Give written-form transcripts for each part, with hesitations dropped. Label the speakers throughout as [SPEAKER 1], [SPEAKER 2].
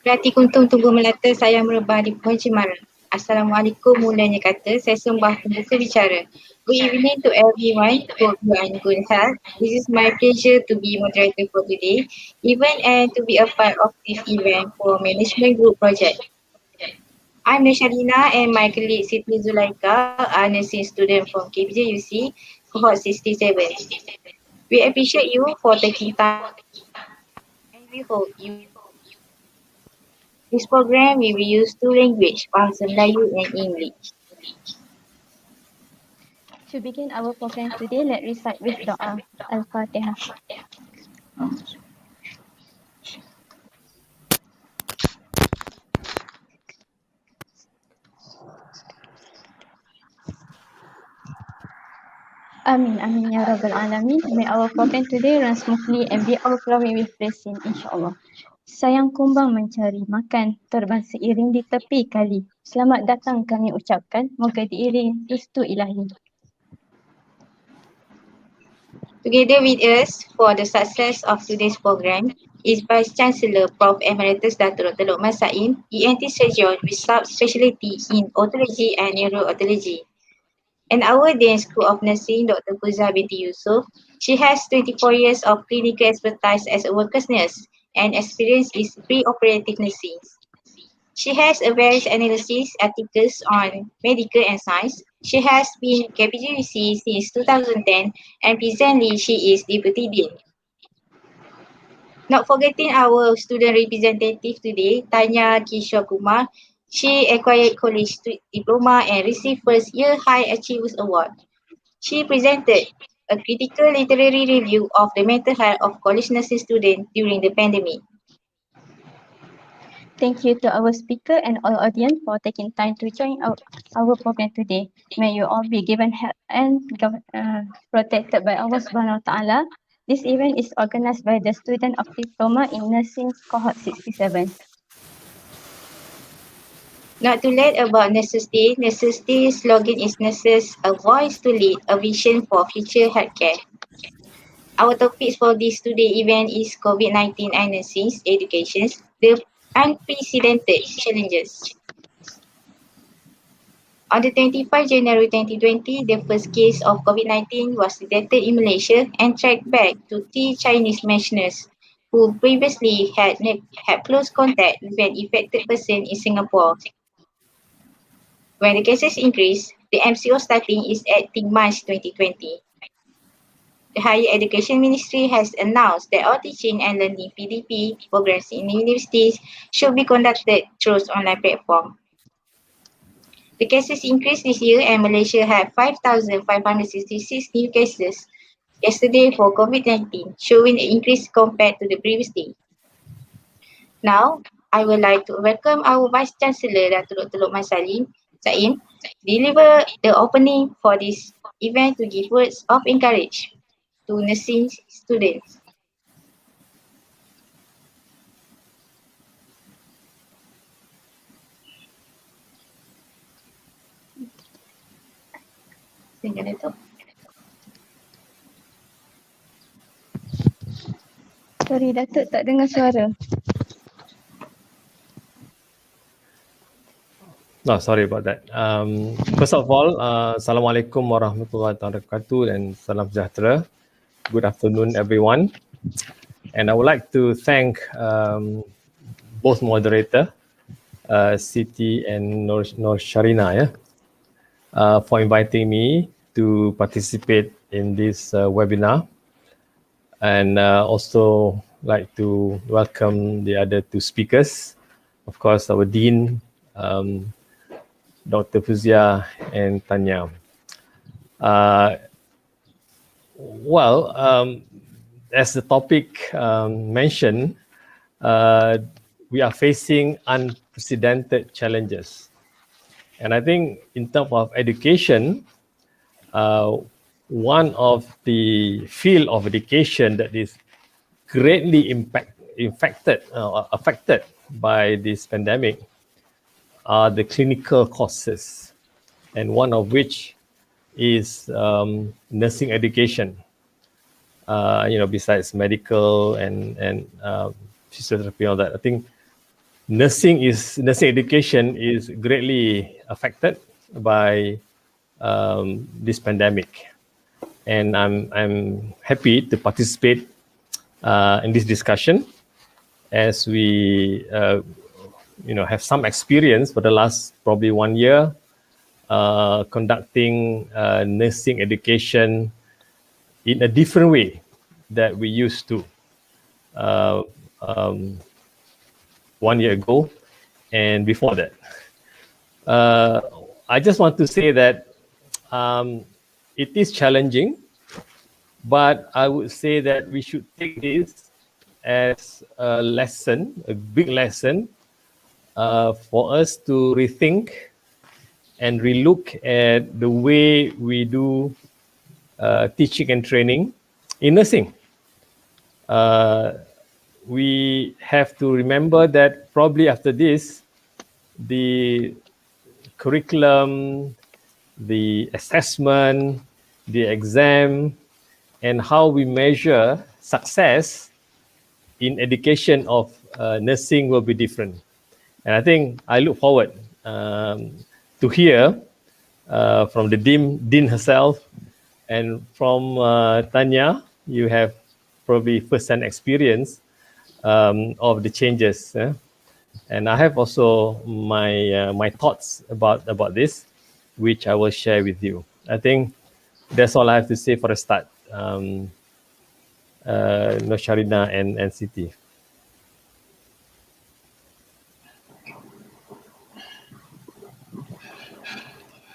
[SPEAKER 1] Berarti kuntum tunggu melata, sayang merebah di pohon cemara. Assalamualaikum, mulanya kata, saya sembah pembuka bicara. Good evening to everyone, hope you are in good health. This is my pleasure to be moderator for today, even and to be a part of this event for Management Group Project. I'm Reshalina and my colleague Siti Zulaika are nursing student from KBJUC, cohort 67. We appreciate you for taking time and we hope you. This program we will use two languages, Bahasa Melayu and English.
[SPEAKER 2] To begin our program today, let's recite with doa Al-Fatihah. Amin, amin ya rabbal alamin. May our program today run smoothly and be overflowing with blessing, insyaAllah. Sayang kumbang mencari makan, terbang seiring di tepi kali. Selamat datang kami ucapkan, moga diiring restu ilahi.
[SPEAKER 1] Together with us for the success of today's program is Vice Chancellor Prof. Emeritus Datuk Dr. Lokman Saim, ENT Surgeon with subspecialty in Otology and Neuro-Otology. And our Dean School of Nursing, Dr. Fuzah binti Yusof. She has 24 years of clinical expertise as a workers nurse and experience is pre-operative nursing. She has a various analysis articles on medical and science. She has been KPGUC since 2010 and presently she is Deputy Dean. Not forgetting our student representative today, Tanya Kishore Kumar. She acquired college diploma and received first year High Achievers Award. She presented a critical literary review of the mental health of college nursing students during the pandemic.
[SPEAKER 2] Thank you to our speaker and all audience for taking time to join our program today. May you all be given help and protected by Allah Subhanahu Wa Taala. This event is organized by the student of Diploma in Nursing Cohort 67.
[SPEAKER 1] Not too late about Nurses Day. Nurses Day slogan is Nurses, a voice to lead, a vision for future healthcare. Our topics for this today event is COVID-19 and nursing education, the unprecedented challenges. On the 25 January 2020, the first case of COVID-19 was detected in Malaysia and tracked back to 3 Chinese nationals who previously had close contact with an infected person in Singapore. When the cases increase, the MCO starting is at March 2020. The Higher Education Ministry has announced that all teaching and learning PDP programs in universities should be conducted through online platform. The cases increased this year and Malaysia had 5,566 new cases yesterday for COVID-19, showing an increase compared to the previous day. Now, I would like to welcome our Vice Chancellor, Dr. Lokman Saim, deliver the opening for this event to give words of encouragement to nursing students.
[SPEAKER 2] Sorry Datuk, tak dengar suara.
[SPEAKER 3] No, sorry about that. First of all, Assalamualaikum warahmatullahi wabarakatuh and salam sejahtera. Good afternoon, everyone. And I would like to thank both moderator, Siti and Nur Sharina, for inviting me to participate in this webinar. And also like to welcome the other two speakers. Of course, our Dean, Dr. Fuzia and Tanya. As the topic mentioned, we are facing unprecedented challenges. And I think in terms of education, one of the field of education that is greatly affected by this pandemic are the clinical courses, and one of which is nursing education. besides medical and physiotherapy and all that. I think nursing education is greatly affected by this pandemic, and I'm happy to participate in this discussion as we have some experience for the last probably 1 year conducting nursing education in a different way that we used to uh, um, 1 year ago and before that. I just want to say that it is challenging, but I would say that we should take this as a lesson, a big lesson for us to rethink and relook at the way we do teaching and training in nursing. We have to remember that probably after this, the curriculum, the assessment, the exam, and how we measure success in education of nursing will be different. And I think I look forward to hear from the Dean herself and from Tanya. You have probably first-hand experience of the changes. And I have also my thoughts about this, which I will share with you. I think that's all I have to say for a start. Nosharina and Siti.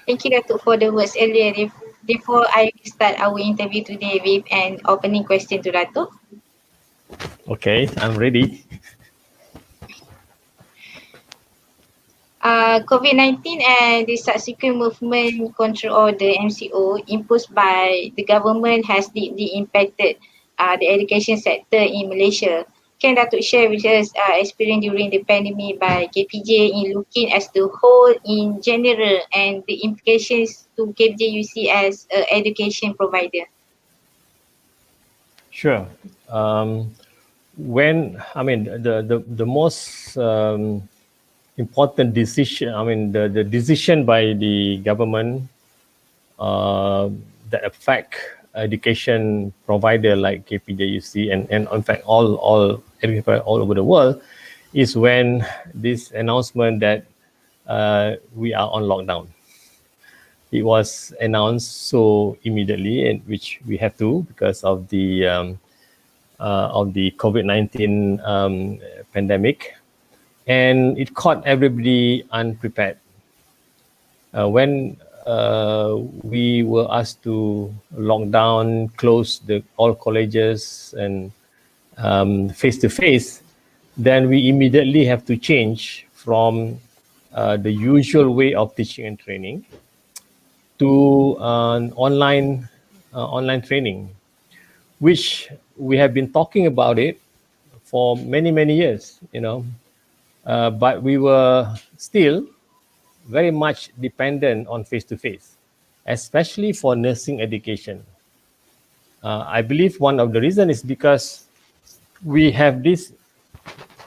[SPEAKER 1] Thank you, Datuk, for the words earlier. Before I start our interview today with an opening question to Datuk.
[SPEAKER 3] Okay, I'm ready.
[SPEAKER 1] COVID-19 and the subsequent movement control order MCO imposed by the government has deeply impacted the education sector in Malaysia. Can Datuk share with us experience during the pandemic by KPJ in looking as the whole in general and the implications to KPJ you see as an education provider?
[SPEAKER 3] Sure. The most important decision, the decision by the government that affect education provider like KPJUC and in fact all education all over the world is when this announcement that we are on lockdown. It was announced so immediately, and which we have to because of the COVID-19 pandemic, and it caught everybody unprepared. When we were asked to lock down, close all colleges and face to face, then we immediately have to change from the usual way of teaching and training to online training, which we have been talking about it for many years, but we were still very much dependent on face-to-face, especially for nursing education. I believe one of the reasons is because we have this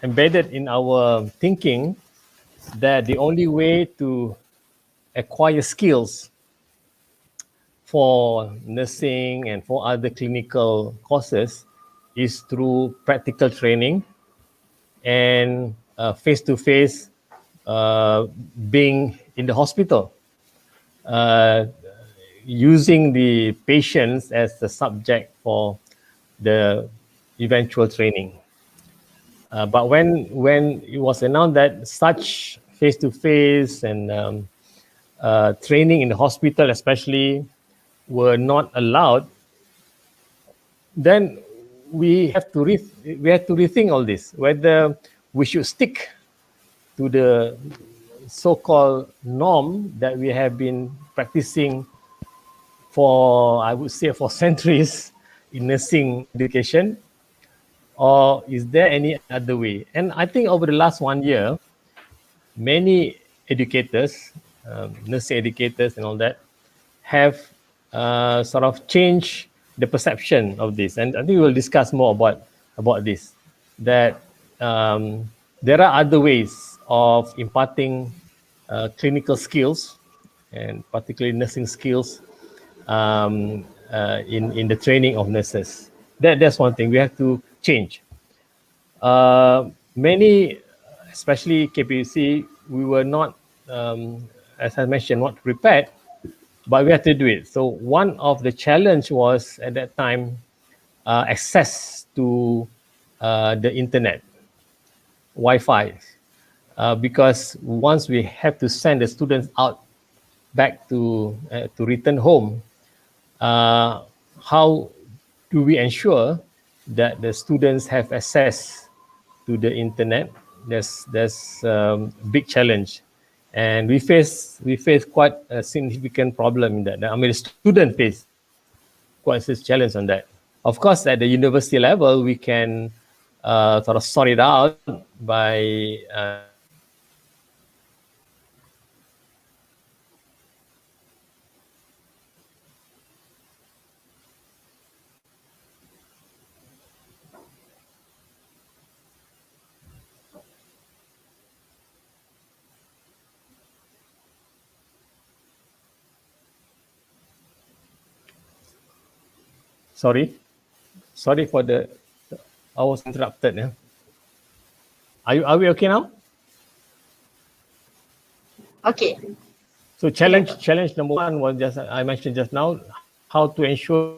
[SPEAKER 3] embedded in our thinking that the only way to acquire skills for nursing and for other clinical courses is through practical training and face-to-face being in the hospital, using the patients as the subject for the eventual training. But when it was announced that such face-to-face and training in the hospital especially were not allowed, then we have to rethink all this, whether we should stick to the so-called norm that we have been practicing for, I would say, for centuries in nursing education, or is there any other way? And I think over the last 1 year, many educators, nursing educators and all that, have sort of changed the perception of this, and I think we will discuss more about this. That there are other ways of imparting clinical skills, and particularly nursing skills, in the training of nurses. That's one thing we have to change. Many, especially KPUC, we were not, as I mentioned, not prepared, but we had to do it. So one of the challenge was at that time access to the internet, Wi-Fi, because once we have to send the students out back to return home, how do we ensure that the students have access to the internet? There's big challenge, and we face quite a significant problem in that. I mean, the student face quite a challenge on that. Of course, at the university level, we can sort of sort it out by sorry for the, I was interrupted. Yeah. Are we okay now?
[SPEAKER 1] Okay.
[SPEAKER 3] So challenge number one was just I mentioned just now, how to ensure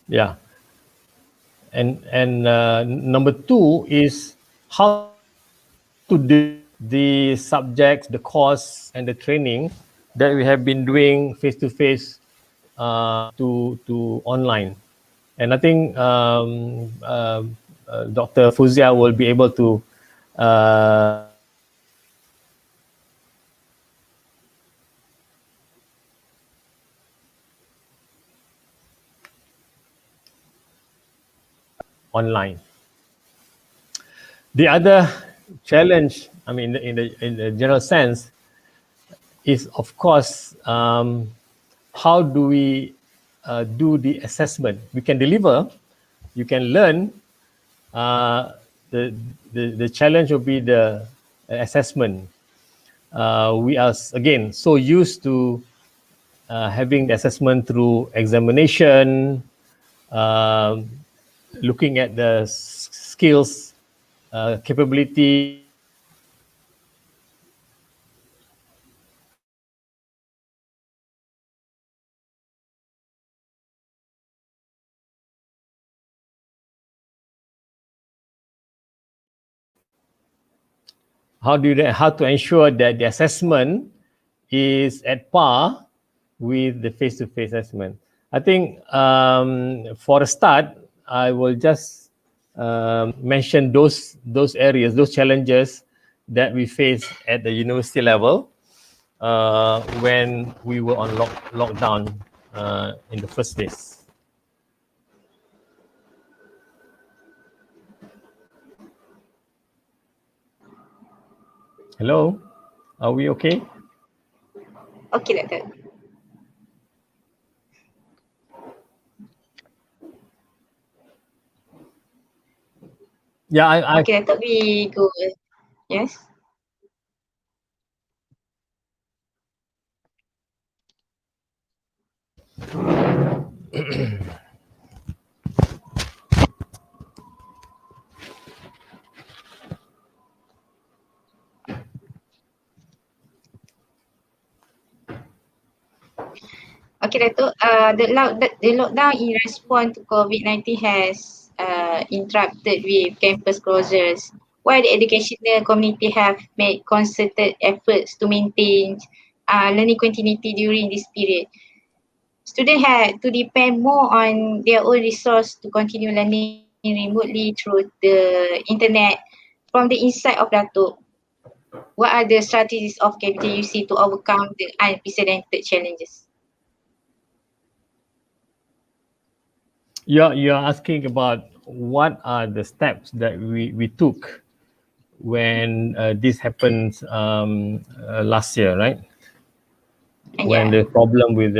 [SPEAKER 3] yeah, and number two is how to do the subjects, the course, and the training that we have been doing face to face to online. And I think Dr. Fuzia will be able to online. The other challenge, I mean, in the general sense, is of course how do we do the assessment? We can deliver, you can learn. The challenge will be the assessment. We are again so used to having the assessment through examination, looking at the skills, capability. How to ensure that the assessment is at par with the face-to-face assessment. I think for a start, I will just mention those areas, those challenges that we face at the university level when we were on lockdown in the first days. Hello, are we okay?
[SPEAKER 1] Okay, Doctor.
[SPEAKER 3] Yeah, I
[SPEAKER 1] Okay, Doctor, we go. Yes. Okay, Datuk. The lockdown in response to COVID-19 has interrupted with campus closures. While the educational community have made concerted efforts to maintain learning continuity during this period, students had to depend more on their own resource to continue learning remotely through the internet. From the insight of Datuk, what are the strategies of KPTUC to overcome the unprecedented challenges?
[SPEAKER 3] you're asking about what are the steps that we took when this happened last year, right? When
[SPEAKER 1] Yeah.
[SPEAKER 3] the problem with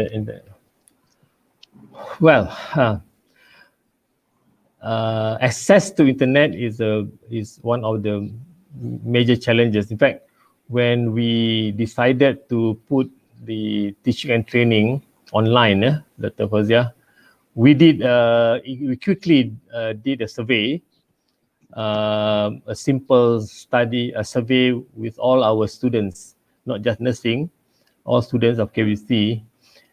[SPEAKER 3] well, access to internet is one of the major challenges. In fact, when we decided to put the teaching and training online, Dr. Fazia, we quickly did a survey, a simple study, a survey with all our students, not just nursing, all students of KVC,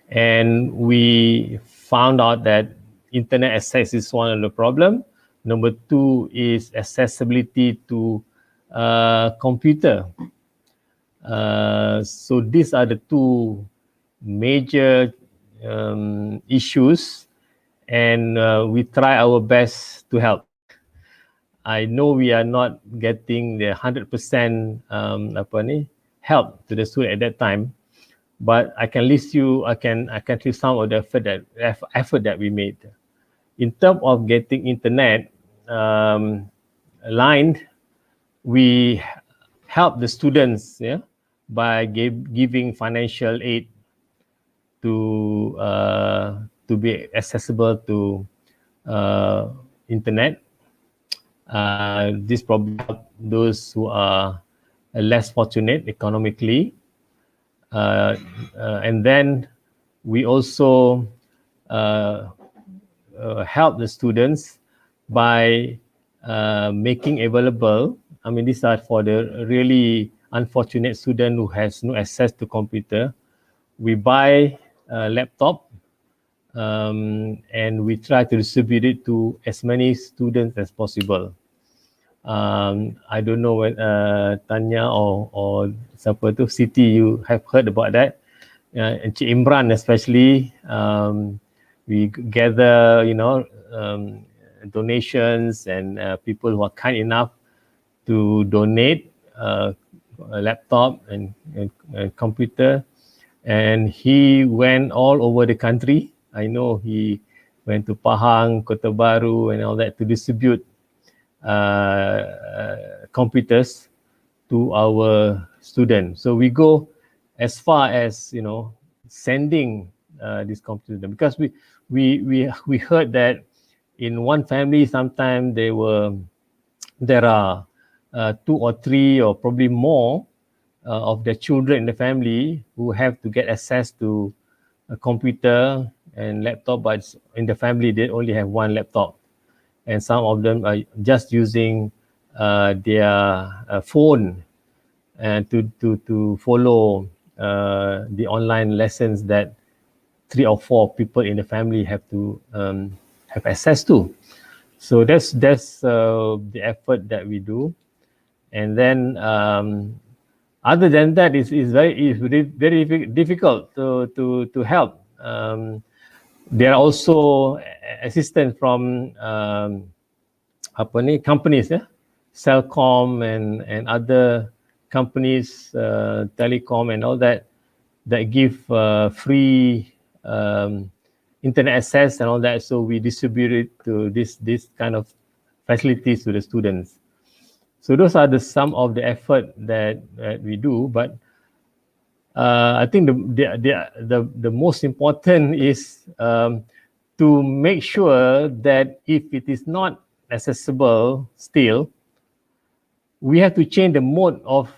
[SPEAKER 3] and we found out that internet access is one of the problem. Number two is accessibility to computer. So these are the two major issues, and we try our best to help. I know we are not getting the 100% help to the student at that time, but I can list you. I can list some of the effort that we made. In terms of getting internet aligned, we help the students, by giving financial aid to be accessible to internet. This probably help those who are less fortunate economically, and then we also uh, help the students by making available. I mean, these are for the really unfortunate student who has no access to computer. We buy a laptop, and we try to distribute it to as many students as possible. I don't know when Tanya or siapa tu, Siti, you have heard about that. Encik Imran especially, we gather, donations, and people who are kind enough to donate a laptop and computer. And he went all over the country. I know he went to Pahang, Kota Baru, and all that to distribute computers to our students. So we go as far as sending this computer to them, because we heard that in one family sometimes there are two or three or probably more of the children in the family who have to get access to a computer and laptop, but in the family they only have one laptop, and some of them are just using their phone and to follow the online lessons that 3 or 4 people in the family have to have access to. So that's the effort that we do, and then other than that, it's very difficult to help. There are also assistance from companies, Cellcom and other companies, telecom and all that give free internet access and all that. So we distribute it to this kind of facilities to the students. So those are some of the effort that we do. But I think the most important is to make sure that if it is not accessible still, we have to change the mode of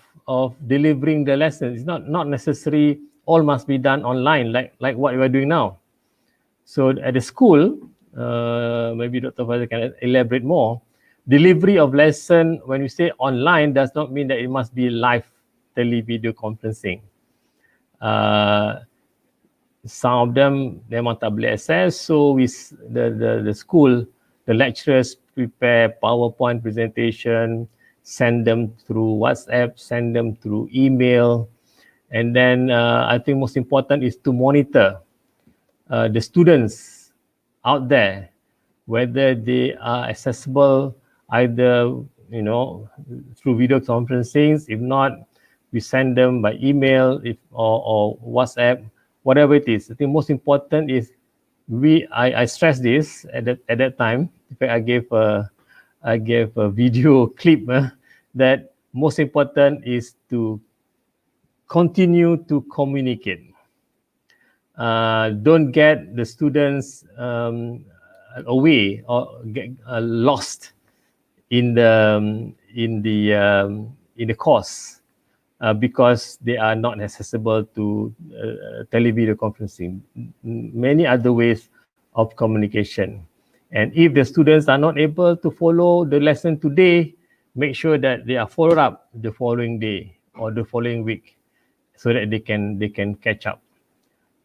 [SPEAKER 3] delivering the lessons. It's not necessary all must be done online like what we are doing now. So at the school, maybe Dr. Fazil can elaborate more. Delivery of lesson, when we say online, does not mean that it must be live video conferencing. Some of them memang tak boleh access, so the school, the lecturers prepare PowerPoint presentation, send them through WhatsApp, send them through email, and then I think most important is to monitor the students out there, whether they are accessible either through video conferencing. If not, we send them by email or WhatsApp, whatever it is. I think most important is I stress this at that time, In fact, I gave a video clip that most important is to continue to communicate. Don't get the students away or get lost in the course because they are not accessible to televideo conferencing. Many other ways of communication. And if the students are not able to follow the lesson today, make sure that they are followed up the following day or the following week so that they can catch up.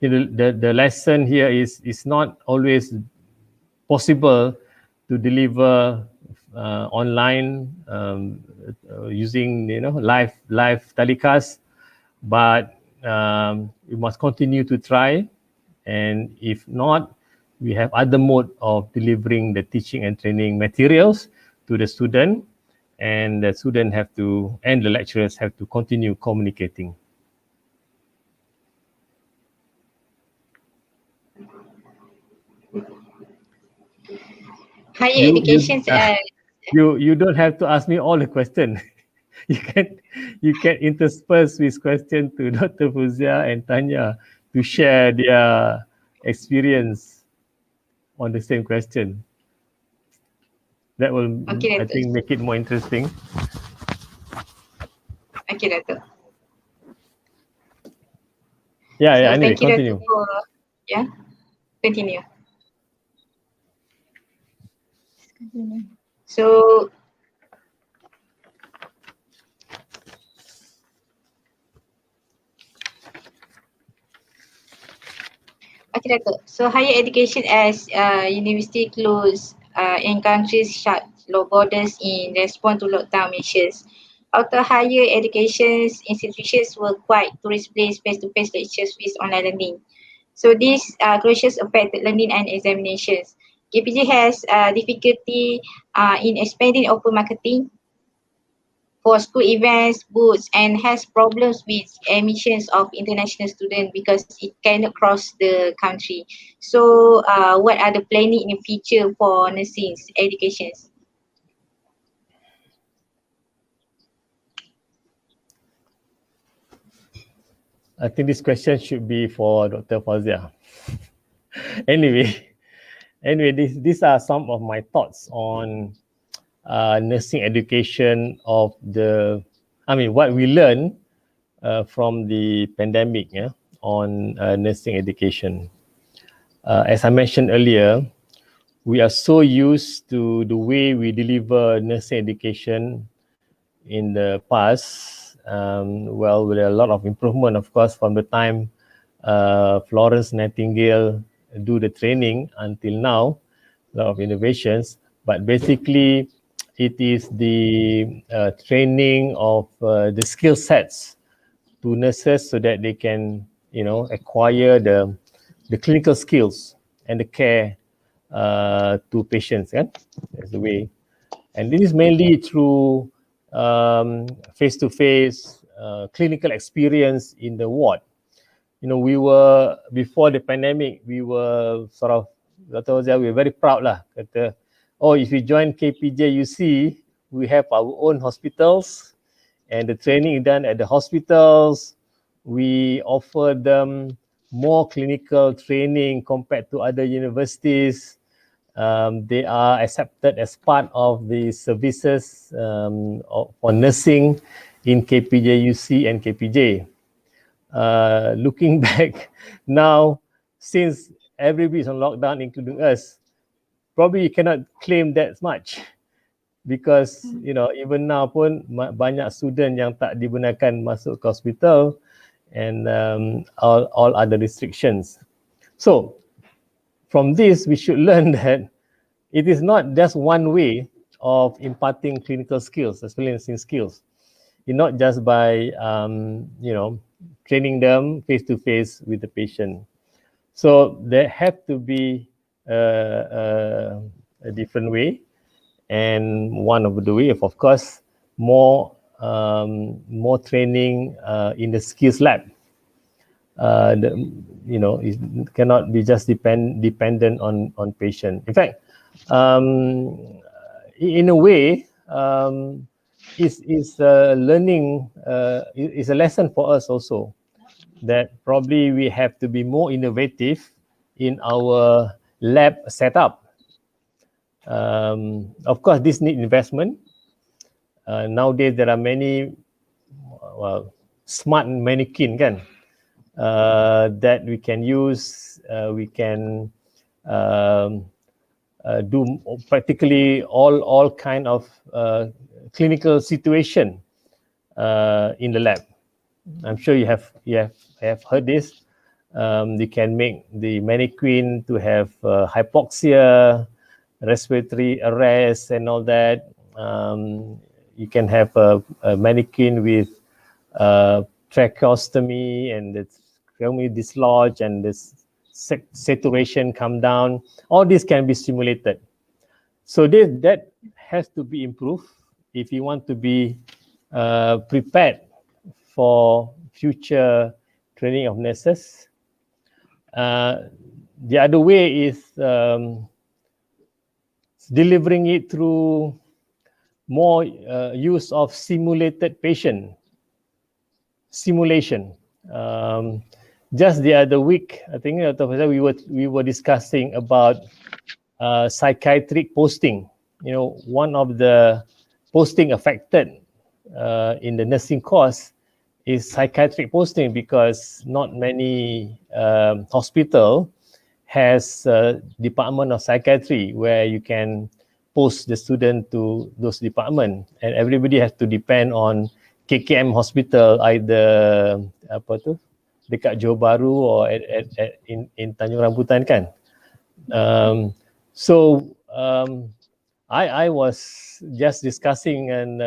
[SPEAKER 3] The lesson here is not always possible to deliver online using live telecast, but we must continue to try, and if not, we have other mode of delivering the teaching and training materials to the student, and the student have to, and the lecturers have to continue communicating.
[SPEAKER 1] Higher education.
[SPEAKER 3] You don't have to ask me all the question. you can intersperse with question to Dr. Fuzia and Tanya to share their experience on the same question. That will,
[SPEAKER 1] okay,
[SPEAKER 3] I think, make it more interesting.
[SPEAKER 1] Okay, Dato'.
[SPEAKER 3] Yeah,
[SPEAKER 1] So
[SPEAKER 3] anyway,
[SPEAKER 1] thank you,
[SPEAKER 3] continue.
[SPEAKER 1] Dato', for, yeah, continue. So okay, Dato'. So higher education as university close and countries shut borders in response to lockdown measures. After higher education institutions were quite to replace face-to-face lectures with online learning. So these closures affected learning and examinations. KPJ has difficulty in expanding open marketing for school events, booths, and has problems with admissions of international students because it cannot cross the country. So what are the planning in the future for nursing educations?
[SPEAKER 3] I think this question should be for Dr. Fazia. anyway, these are some of my thoughts on nursing education what we learn from the pandemic, on nursing education. As I mentioned earlier, we are so used to the way we deliver nursing education in the past. With a lot of improvement, of course, from the time Florence Nightingale do the training until now, a lot of innovations. But basically, it is the training of the skill sets to nurses so that they can, acquire the clinical skills and the care to patients. That's the way. And this is mainly through face-to-face clinical experience in the ward. We were, before the pandemic, we were sort of, Dr. Ozia, we were very proud lah. Kata, if you join KPJUC, we have our own hospitals and the training is done at the hospitals. We offer them more clinical training compared to other universities. They are accepted as part of the services for nursing in KPJUC and KPJ. Looking back now, since everybody is on lockdown, including us, probably you cannot claim that much because even now pun banyak student yang tak dibenarkan masuk ke hospital and all other restrictions. So from this, we should learn that it is not just one way of imparting clinical skills, especially nursing skills. It's not just by training them face-to-face with the patient. So there have to be a different way, and one of the way, of course, more training in the skills lab. It cannot be just dependent on patient. In fact, in a way, is learning, is a lesson for us also, that probably we have to be more innovative in our lab setup. Of course, this needs investment. Nowadays, there are many smart mannequin kan, that we can use. We can do practically all kind of clinical situation in the lab. I'm sure you have heard this. They can make the mannequin to have hypoxia, respiratory arrest, and all that. You can have a mannequin with tracheostomy, and the tracheostomy dislodge, and the saturation come down. All this can be simulated. So that has to be improved if you want to be prepared for future training of nurses. The other way is delivering it through more use of simulated patient simulation. Just the other week, I think we were discussing about psychiatric posting. You know, one of the posting affected in the nursing course is psychiatric posting, because not many hospital has a department of psychiatry where you can post the student to those department, and everybody has to depend on KKM hospital, either apa tu dekat Johor Bahru or in Tanjung Rambutan kan. I was just discussing and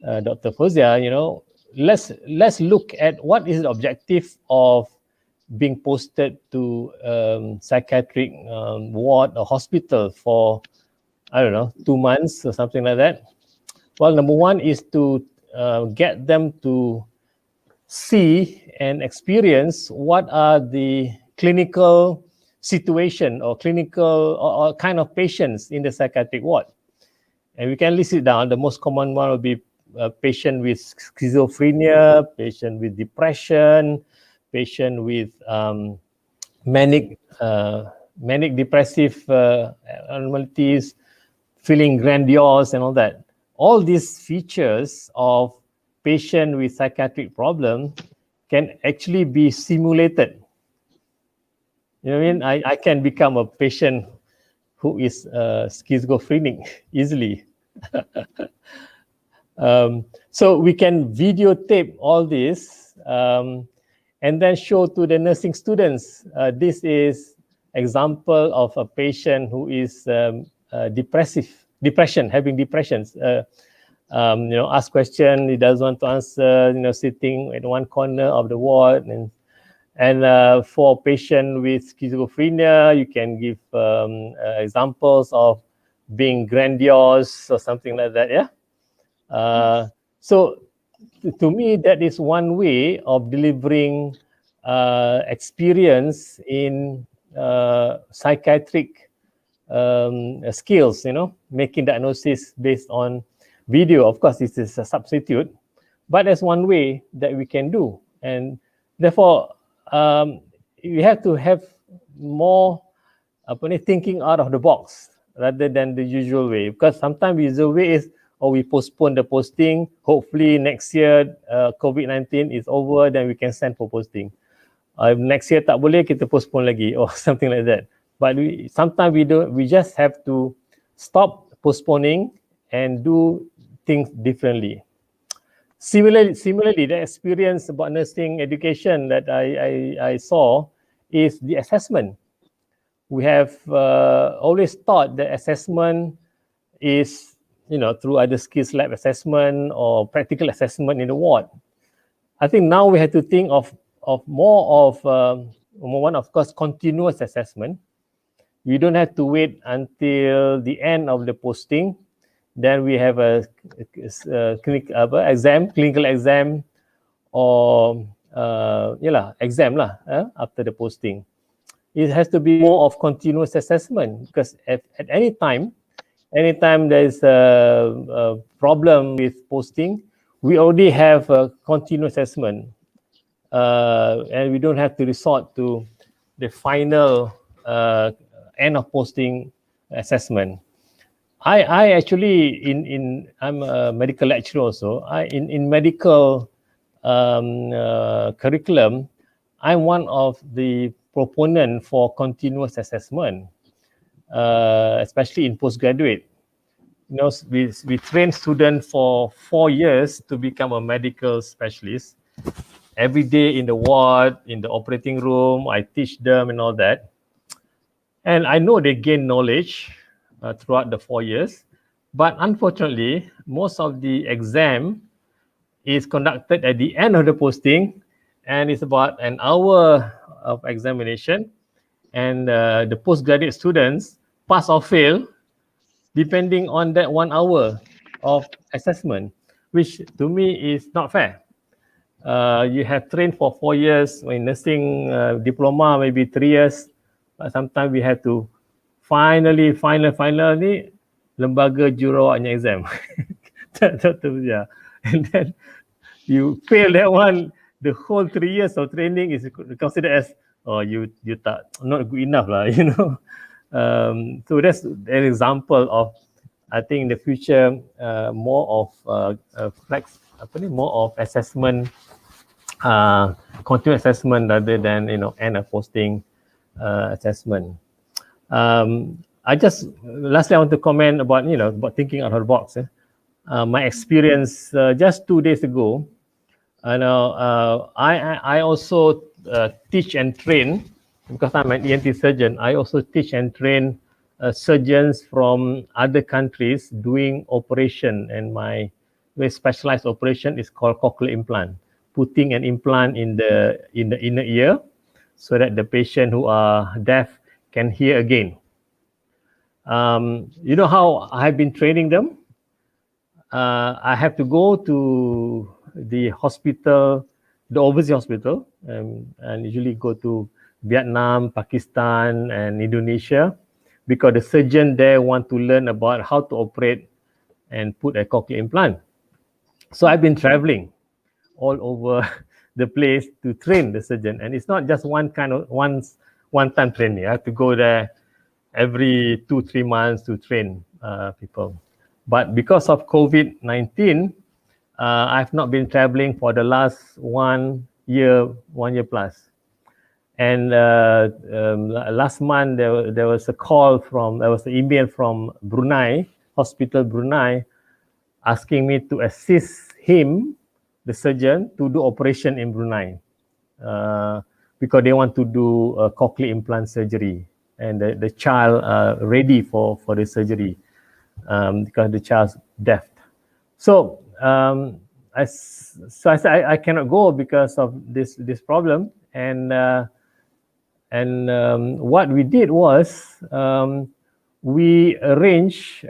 [SPEAKER 3] Dr. Fozia, you know, let's look at what is the objective of being posted to psychiatric ward or hospital for, I don't know, 2 months or something like that. Well, number one is to get them to see and experience what are the clinical situation or clinical or kind of patients in the psychiatric ward. And we can list it down. The most common one will be a patient with schizophrenia, patient with depression, patient with manic depressive abnormalities, feeling grandiose and all that. All these features of patient with psychiatric problem can actually be simulated. You know what I mean? I can become a patient who is schizophrenic easily. So we can videotape all this and then show to the nursing students. This is example of a patient who is having depressions. You know, ask question, he doesn't want to answer, you know, sitting in one corner of the ward. And for patient with schizophrenia, you can give examples of being grandiose or something like that, yeah? So to me, that is one way of delivering experience in psychiatric skills, you know, making diagnosis based on video. Of course, this is a substitute, but that's one way that we can do. And therefore, we have to have more thinking out of the box rather than the usual way. Because sometimes the usual way is, we postpone the posting. Hopefully next year COVID-19 is over, then we can send for posting. Next year tak boleh, kita postpone lagi or something like that. But sometimes we just have to stop postponing and do things differently. Similarly, the experience about nursing education that I saw is the assessment. We have always thought that assessment is, you know, through either skills lab assessment or practical assessment in the ward. I think now we have to think of more of one, of course, continuous assessment. We don't have to wait until the end of the posting. Then we have a clinical exam, or exam lah after the posting. it has to be more of continuous assessment, because at any time, anytime there is a problem with posting, we already have a continuous assessment, and we don't have to resort to the final end of posting assessment. I actually I'm a medical lecturer also. In medical curriculum, I'm one of the proponent for continuous assessment, especially in postgraduate. You know, we train students for 4 years to become a medical specialist. Every day in the ward, in the operating room, I teach them and all that. And I know they gain knowledge throughout the 4 years. But unfortunately, most of the exam is conducted at the end of the posting, and it's about an hour of examination. And the postgraduate students pass or fail depending on that 1 hour of assessment, which to me is not fair. You have trained for 4 years, in nursing diploma maybe 3 years, but sometimes we have to finally ni lembaga jururawatnya exam. Yeah. And then you fail that one, the whole 3 years of training is considered as, oh, you not good enough lah, you know. So that's an example of, I think in the future, more of more of assessment, continuous assessment rather than, you know, end of posting assessment. I just lastly I want to comment about, you know, about thinking out of the box. My experience just 2 days ago. I also teach and train, because I'm an ENT surgeon. I also teach and train surgeons from other countries doing operation, and my very specialized operation is called cochlear implant, putting an implant in the inner ear so that the patient who are deaf can hear again. You know how I've been training them? I have to go to the hospital, the overseas hospital, and usually go to Vietnam, Pakistan, and Indonesia, because the surgeon there want to learn about how to operate and put a cochlear implant. So I've been traveling all over the place to train the surgeon, and it's not just one time training. I have to go there every 2-3 months to train people. But because of COVID-19, I've not been traveling for the last 1 year plus. And last month there was an email from Brunei, Hospital Brunei, asking me to assist him, the surgeon, to do operation in Brunei, because they want to do a cochlear implant surgery, and the child ready for the surgery, because the child's deaf. So I said I cannot go because of this problem, and what we did was we arranged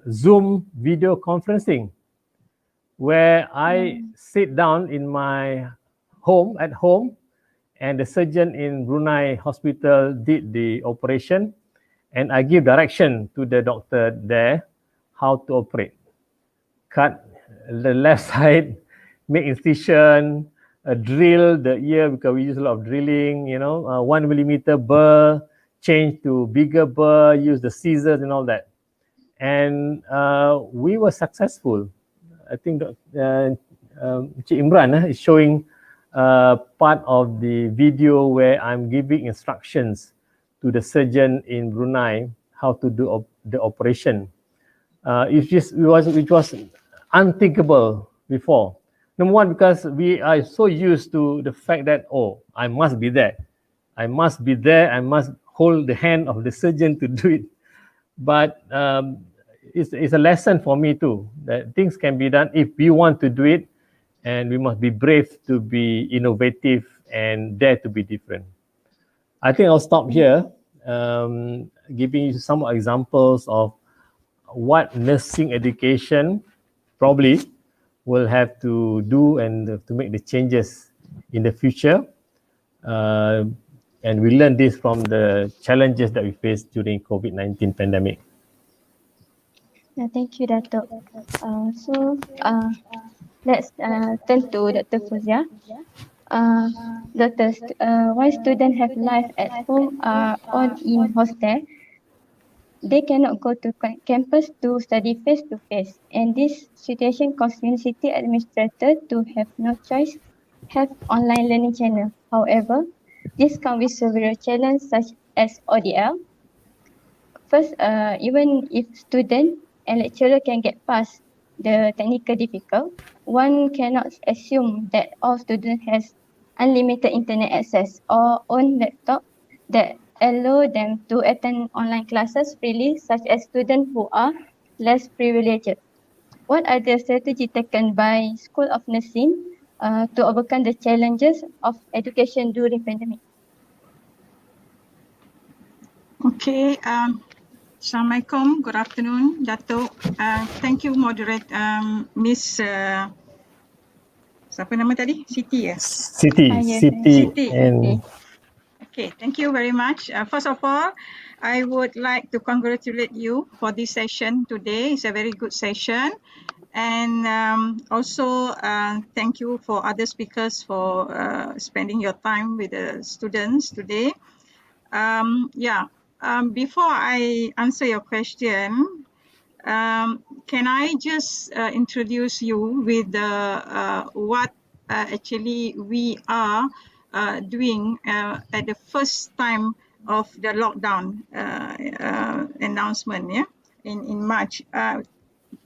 [SPEAKER 3] Zoom video conferencing, where I sit down in my at home, and the surgeon in Brunei hospital did the operation, and I give direction to the doctor there how to operate. Cut the left side, make incision, drill the ear, because we use a lot of drilling, you know, 1 millimeter burr, change to bigger burr, use the scissors and all that. And we were successful. I think Imran is showing part of the video where I'm giving instructions to the surgeon in Brunei how to do the operation. It was unthinkable before. Number one, because we are so used to the fact that, oh, I must be there. I must hold the hand of the surgeon to do it. But it's a lesson for me too, that things can be done if we want to do it, and we must be brave to be innovative and dare to be different. I think I'll stop here, giving you some examples of what nursing education probably will have to do and to make the changes in the future. And we learned this from the challenges that we faced during COVID-19 pandemic.
[SPEAKER 2] Yeah, thank you, Dato'. Let's turn to Dr. Fuzia. Uh, Doctor, why students have life at home or in hostel? They cannot go to campus to study face to face, and this situation causes university administrators to have no choice, have online learning channel. However, this comes with several challenges such as ODL. First, even if student and lecturer can get past the technical difficult, one cannot assume that all students has unlimited internet access or own laptop that allow them to attend online classes freely, such as students who are less privileged. What are the strategies taken by School of Nursing to overcome the challenges of education during pandemic?
[SPEAKER 4] Okay. Assalamualaikum. Good afternoon, Dato'. Thank you, moderate Miss. Siapa nama tadi? Siti ya.
[SPEAKER 3] Siti,
[SPEAKER 2] Yes,
[SPEAKER 3] Siti, and
[SPEAKER 4] Okay, thank you very much. First of all, I would like to congratulate you for this session today. It's a very good session. And also thank you for other speakers for spending your time with the students today. Before I answer your question, can I just introduce you with what actually we are doing at the first time of the lockdown announcement, in March.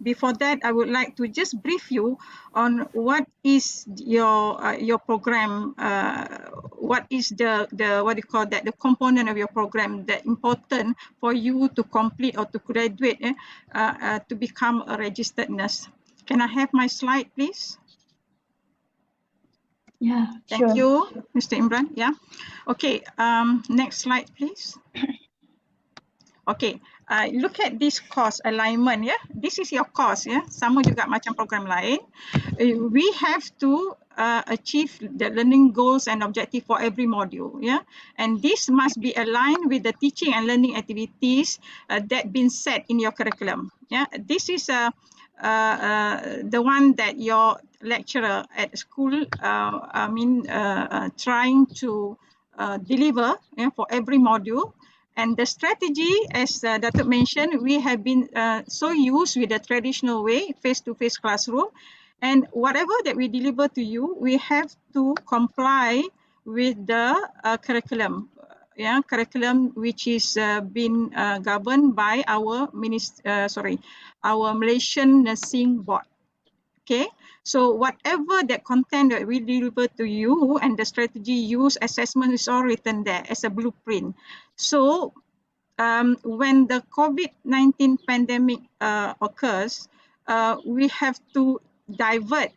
[SPEAKER 4] Before that, I would like to just brief you on what is your program. What is the what do you call that? The component of your program that important for you to complete or to graduate to become a registered nurse. Can I have my slide, please?
[SPEAKER 2] Yeah,
[SPEAKER 4] Thank
[SPEAKER 2] sure.
[SPEAKER 4] you, Mr. Imran. Yeah. Okay. Next slide, please. Okay, look at this course alignment, ya. This is your course, ya. Sama juga macam program lain. We have to achieve the learning goals and objective for every module, ya. And this must be aligned with the teaching and learning activities that been set in your curriculum. Yeah, this is the one that your lecturer at school, trying to deliver, for every module. And the strategy, as Datuk mentioned, we have been so used with the traditional way, face-to-face classroom. And whatever that we deliver to you, we have to comply with the curriculum. Curriculum which is been governed by our our Malaysian Nursing Board. Okay, so whatever that content that we deliver to you and the strategy use assessment is all written there as a blueprint. So when the COVID-19 pandemic occurs, we have to divert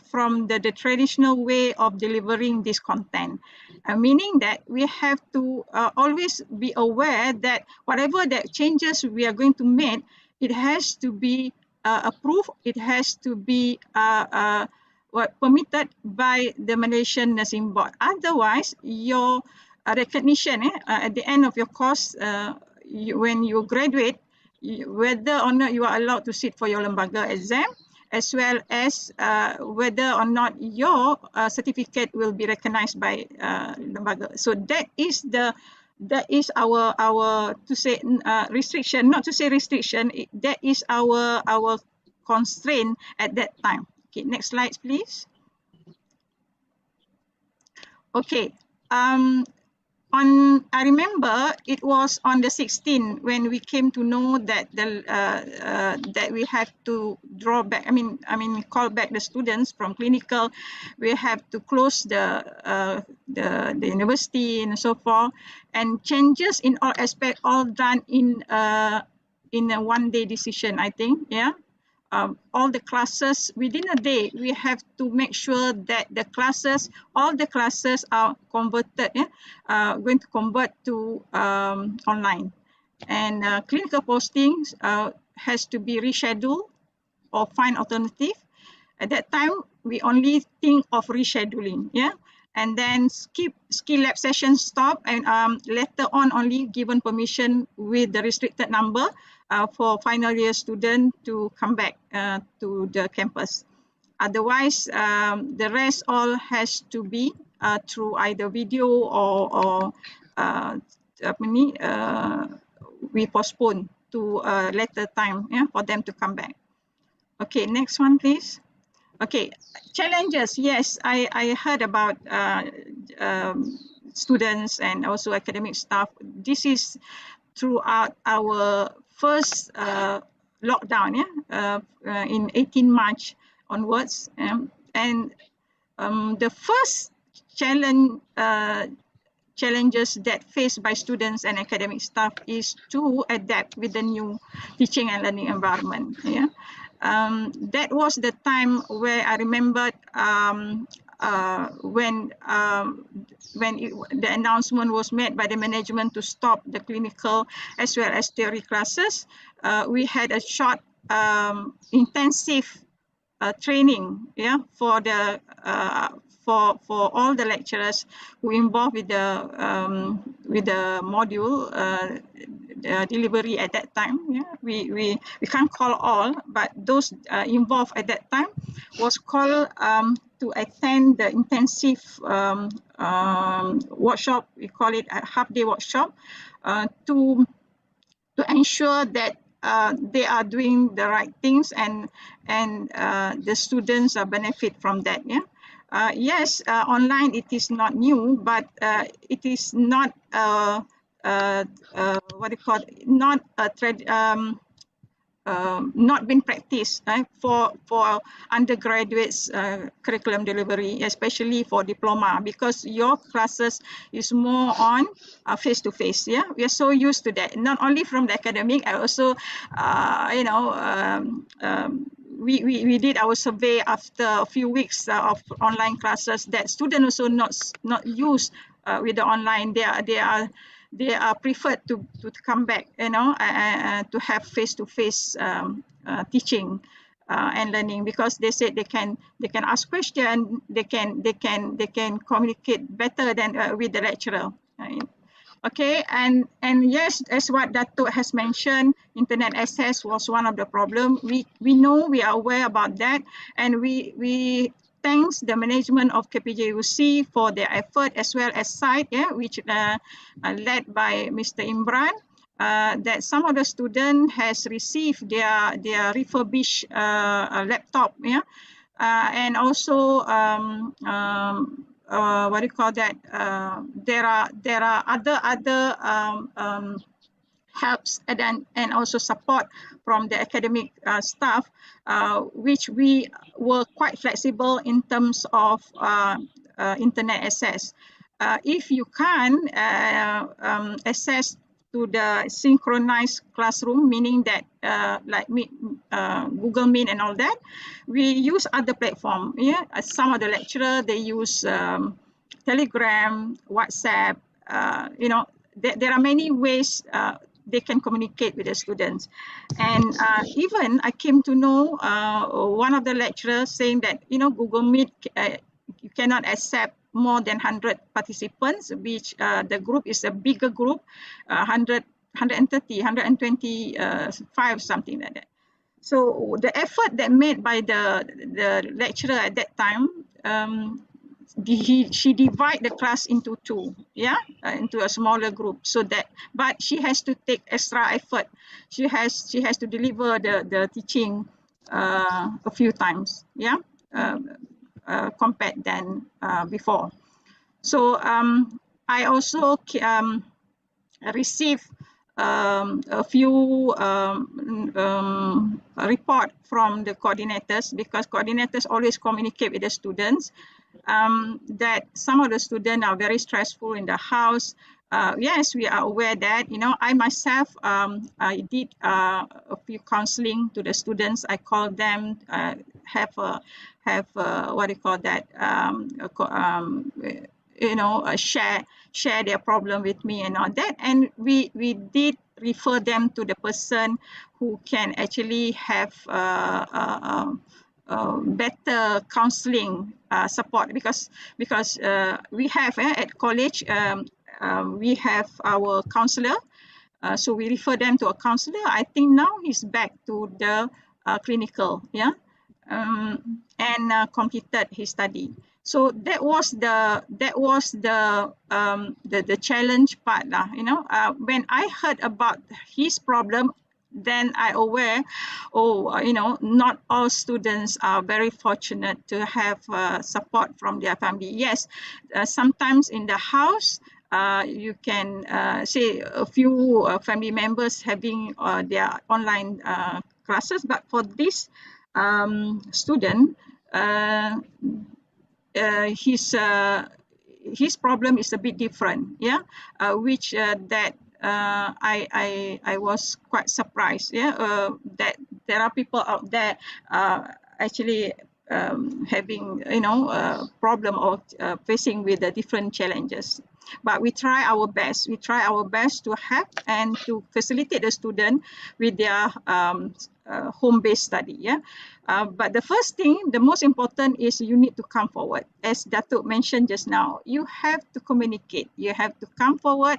[SPEAKER 4] from the traditional way of delivering this content, meaning that we have to always be aware that whatever that changes we are going to make, it has to be approved, it has to be permitted by the Malaysian Nursing Board. Otherwise, your recognition at the end of your course, when you graduate, whether or not you are allowed to sit for your lembaga exam, as well as whether or not your certificate will be recognized by lembaga. So that is our to say restriction, not to say restriction. That is our constraint at that time. Okay, next slide, please. Okay. I remember it was on the 16th when we came to know that that we have to draw back. Call back the students from clinical. We have to close the university and so forth. And changes in all aspects, all done in a one-day decision, I think. Yeah. All the classes within a day, we have to make sure that all the classes are converted, going to convert to online. And clinical postings has to be rescheduled or find alternative. At that time, we only think of rescheduling, and then skill lab session stop, and later on only given permission with the restricted number for final year student to come back to the campus. Otherwise, the rest all has to be through either video or we postpone to a later time, yeah, for them to come back. Okay, next one, please. Okay, challenges. Yes, I heard about students and also academic staff. This is throughout our first lockdown, yeah, in 18 March onwards, and the first challenges that faced by students and academic staff is to adapt with the new teaching and learning environment. Yeah, that was the time where I remembered when the announcement was made by the management to stop the clinical as well as theory classes. We had a short intensive training, yeah, for the for all the lecturers who involved with the module delivery at that time. Yeah, we can't call all, but those involved at that time was called to attend the intensive workshop. We call it a half-day workshop to ensure that they are doing the right things and the students benefit from that. Yeah. Yes, online it is not new, but it is not what do you call it? Not a not been practiced for undergraduates curriculum delivery, especially for diploma, because your classes is more on face-to-face. Yeah, we are so used to that. Not only from the academic, I also, we did our survey after a few weeks of online classes that students also not used with the online. They are preferred to come back, to have face-to-face teaching and learning, because they said they can ask questions, they can communicate better than with the lecturer. Okay, and yes, as what Datuk has mentioned, internet access was one of the problem. We know, we are aware about that, and we thanks the management of KPJUC for their effort, as well as SITE, yeah, which led by Mr. Imran, that some of the students has received their refurbished laptop, yeah, and also what do you call that? There are other helps and also support from the academic staff, which we were quite flexible in terms of internet access. If you can't access to the synchronized classroom, meaning that like Google Meet and all that, we use other platform. Yeah, some of the lecturer, they use Telegram, WhatsApp. There are many ways they can communicate with the students. And even I came to know one of the lecturers saying that, Google Meet, you cannot accept more than 100 participants, which the group is a bigger group, 130, 125, something like that. So the effort that made by the lecturer at that time, she divide the class into two, yeah, into a smaller group, so that, but she has to take extra effort. She has to deliver the teaching a few times, yeah, compared than before. So I also received a few report from the coordinators, because coordinators always communicate with the students, that some of the students are very stressful in the house. Yes, we are aware that, I myself, I did a few counseling to the students. I called them, have what do you call that, share their problem with me and all that, and we did refer them to the person who can actually have better counseling support, because we have at college we have our counselor, so we refer them to a counselor. I think now he's back to the clinical, and completed his study. So that was the challenge part lah. When I heard about his problem, then I aware, not all students are very fortunate to have support from their family. Yes, sometimes in the house, you can say a few family members having their online classes, but for this student, his problem is a bit different, which that I was quite surprised, that there are people out there actually having problem of facing with the different challenges. But we try our best. We try our best to help and to facilitate the student with their home-based study. But the first thing, the most important is you need to come forward. As Datuk mentioned just now, you have to communicate. You have to come forward.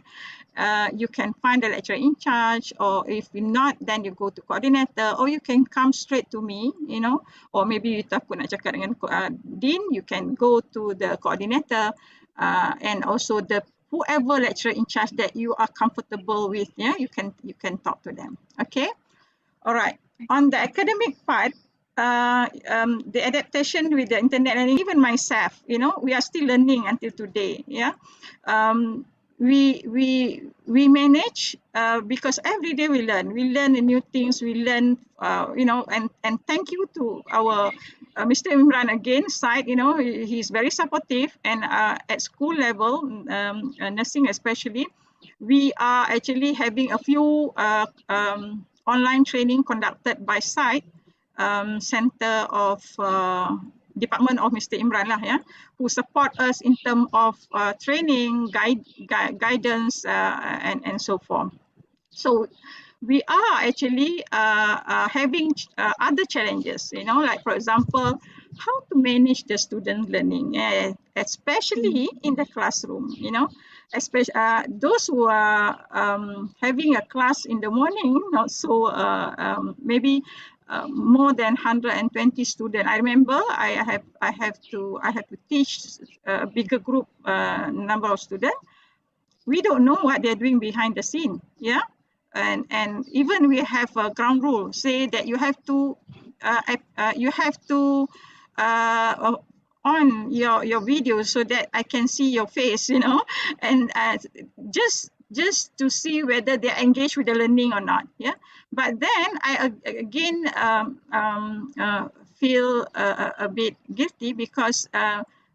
[SPEAKER 4] You can find the lecturer in charge, or if not, then you go to coordinator, or you can come straight to me, or maybe you takut nak cakap dengan Dean, you can go to the coordinator, and also the whoever lecturer in charge that you are comfortable with. You can talk to them. Okay. All right. On the academic part, the adaptation with the internet learning, even myself, we are still learning until today. We manage because every day we learn new things. We learn, and thank you to our Mr. Imran again side. He's very supportive, and at school level, nursing especially, we are actually having a few online training conducted by site center of Department of Mr. Imran who support us in terms of training, guidance, and so forth. So we are actually having other challenges, like for example, how to manage the student learning, especially in the classroom, especially those who are having a class in the morning, so maybe more than 120 students. I remember I have to teach a bigger group number of students. We don't know what they're doing behind the scene, and even we have a ground rule say that you have to on your video so that I can see your face, and just to see whether they're engaged with the learning or not. But then I again feel a bit guilty because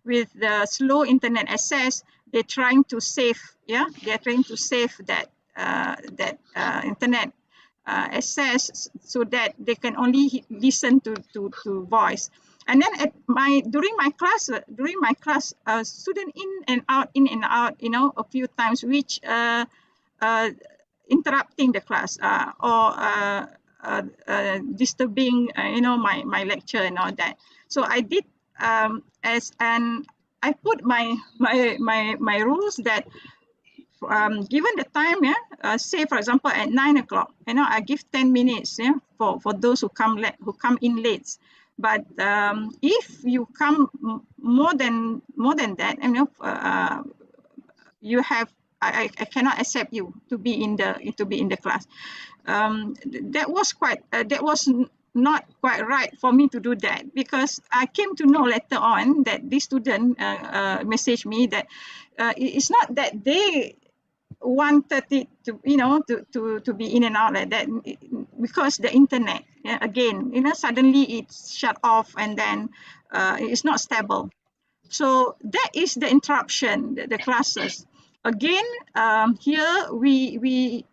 [SPEAKER 4] with the slow internet access, they're trying to save, they're trying to save that internet access so that they can only listen to voice. And then during my class, student in and out, a few times, which interrupting the class or disturbing, my lecture and all that. So I did I put my rules that given the time, say for example at 9 o'clock, I give 10 minutes for those who come in late. But if you come more than that, you have I cannot accept you to be in the class. That was not quite right for me to do that, because I came to know later on that this student messaged me that it's not that they wanted it to be in and out like that, because the internet again, suddenly it's shut off and then it's not stable. So that is the interruption, the classes. Again, here we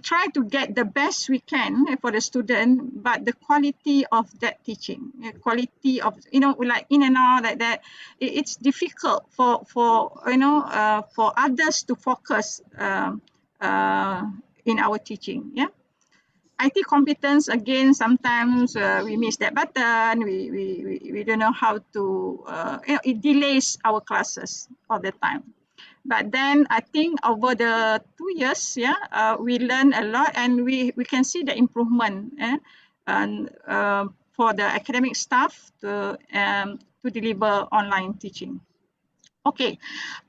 [SPEAKER 4] try to get the best we can for the student, but the quality of that teaching, quality of like in and out like that, it's difficult for others to focus in our teaching. IT competence, again, sometimes we miss that button. We don't know how to, it delays our classes all the time. But then I think over the 2 years, we learn a lot, and we can see the improvement and for the academic staff to deliver online teaching. Okay,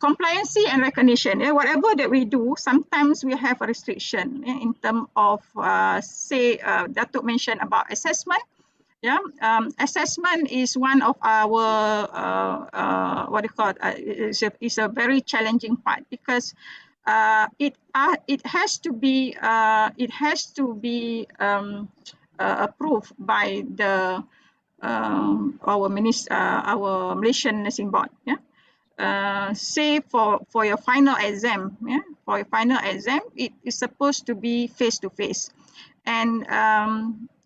[SPEAKER 4] compliancy and recognition. Whatever that we do, sometimes we have a restriction in terms of, say, Datuk mentioned about assessment. Assessment is one of our what do you call it? Is a very challenging part, because it has to be approved by the our Malaysian Nursing Board. Say for your final exam, for your final exam, it is supposed to be face to face, and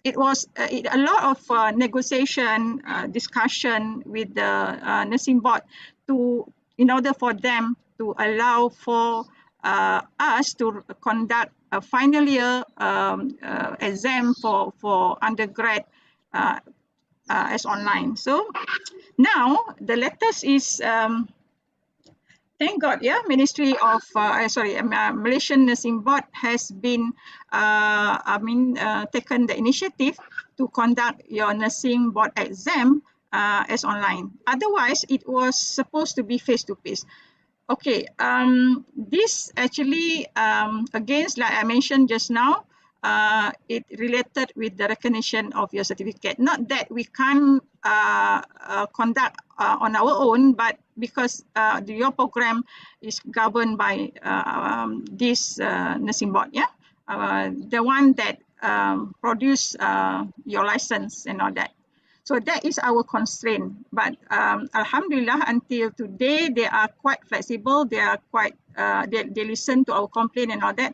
[SPEAKER 4] it was a lot of negotiation, discussion with the nursing board in order for them to allow for us to conduct a final year exam for undergrad as online. So now the latest is, thank God, Ministry of Malaysian Nursing Board has been taken the initiative to conduct your nursing board exam as online. Otherwise, it was supposed to be face to face. Okay, this actually against, like I mentioned just now, it related with the recognition of your certificate. Not that we can't conduct on our own, but because your program is governed by this nursing board, the one that produce your license and all that. So that is our constraint. But Alhamdulillah, until today, they are quite flexible. They are quite, they listen to our complaint and all that.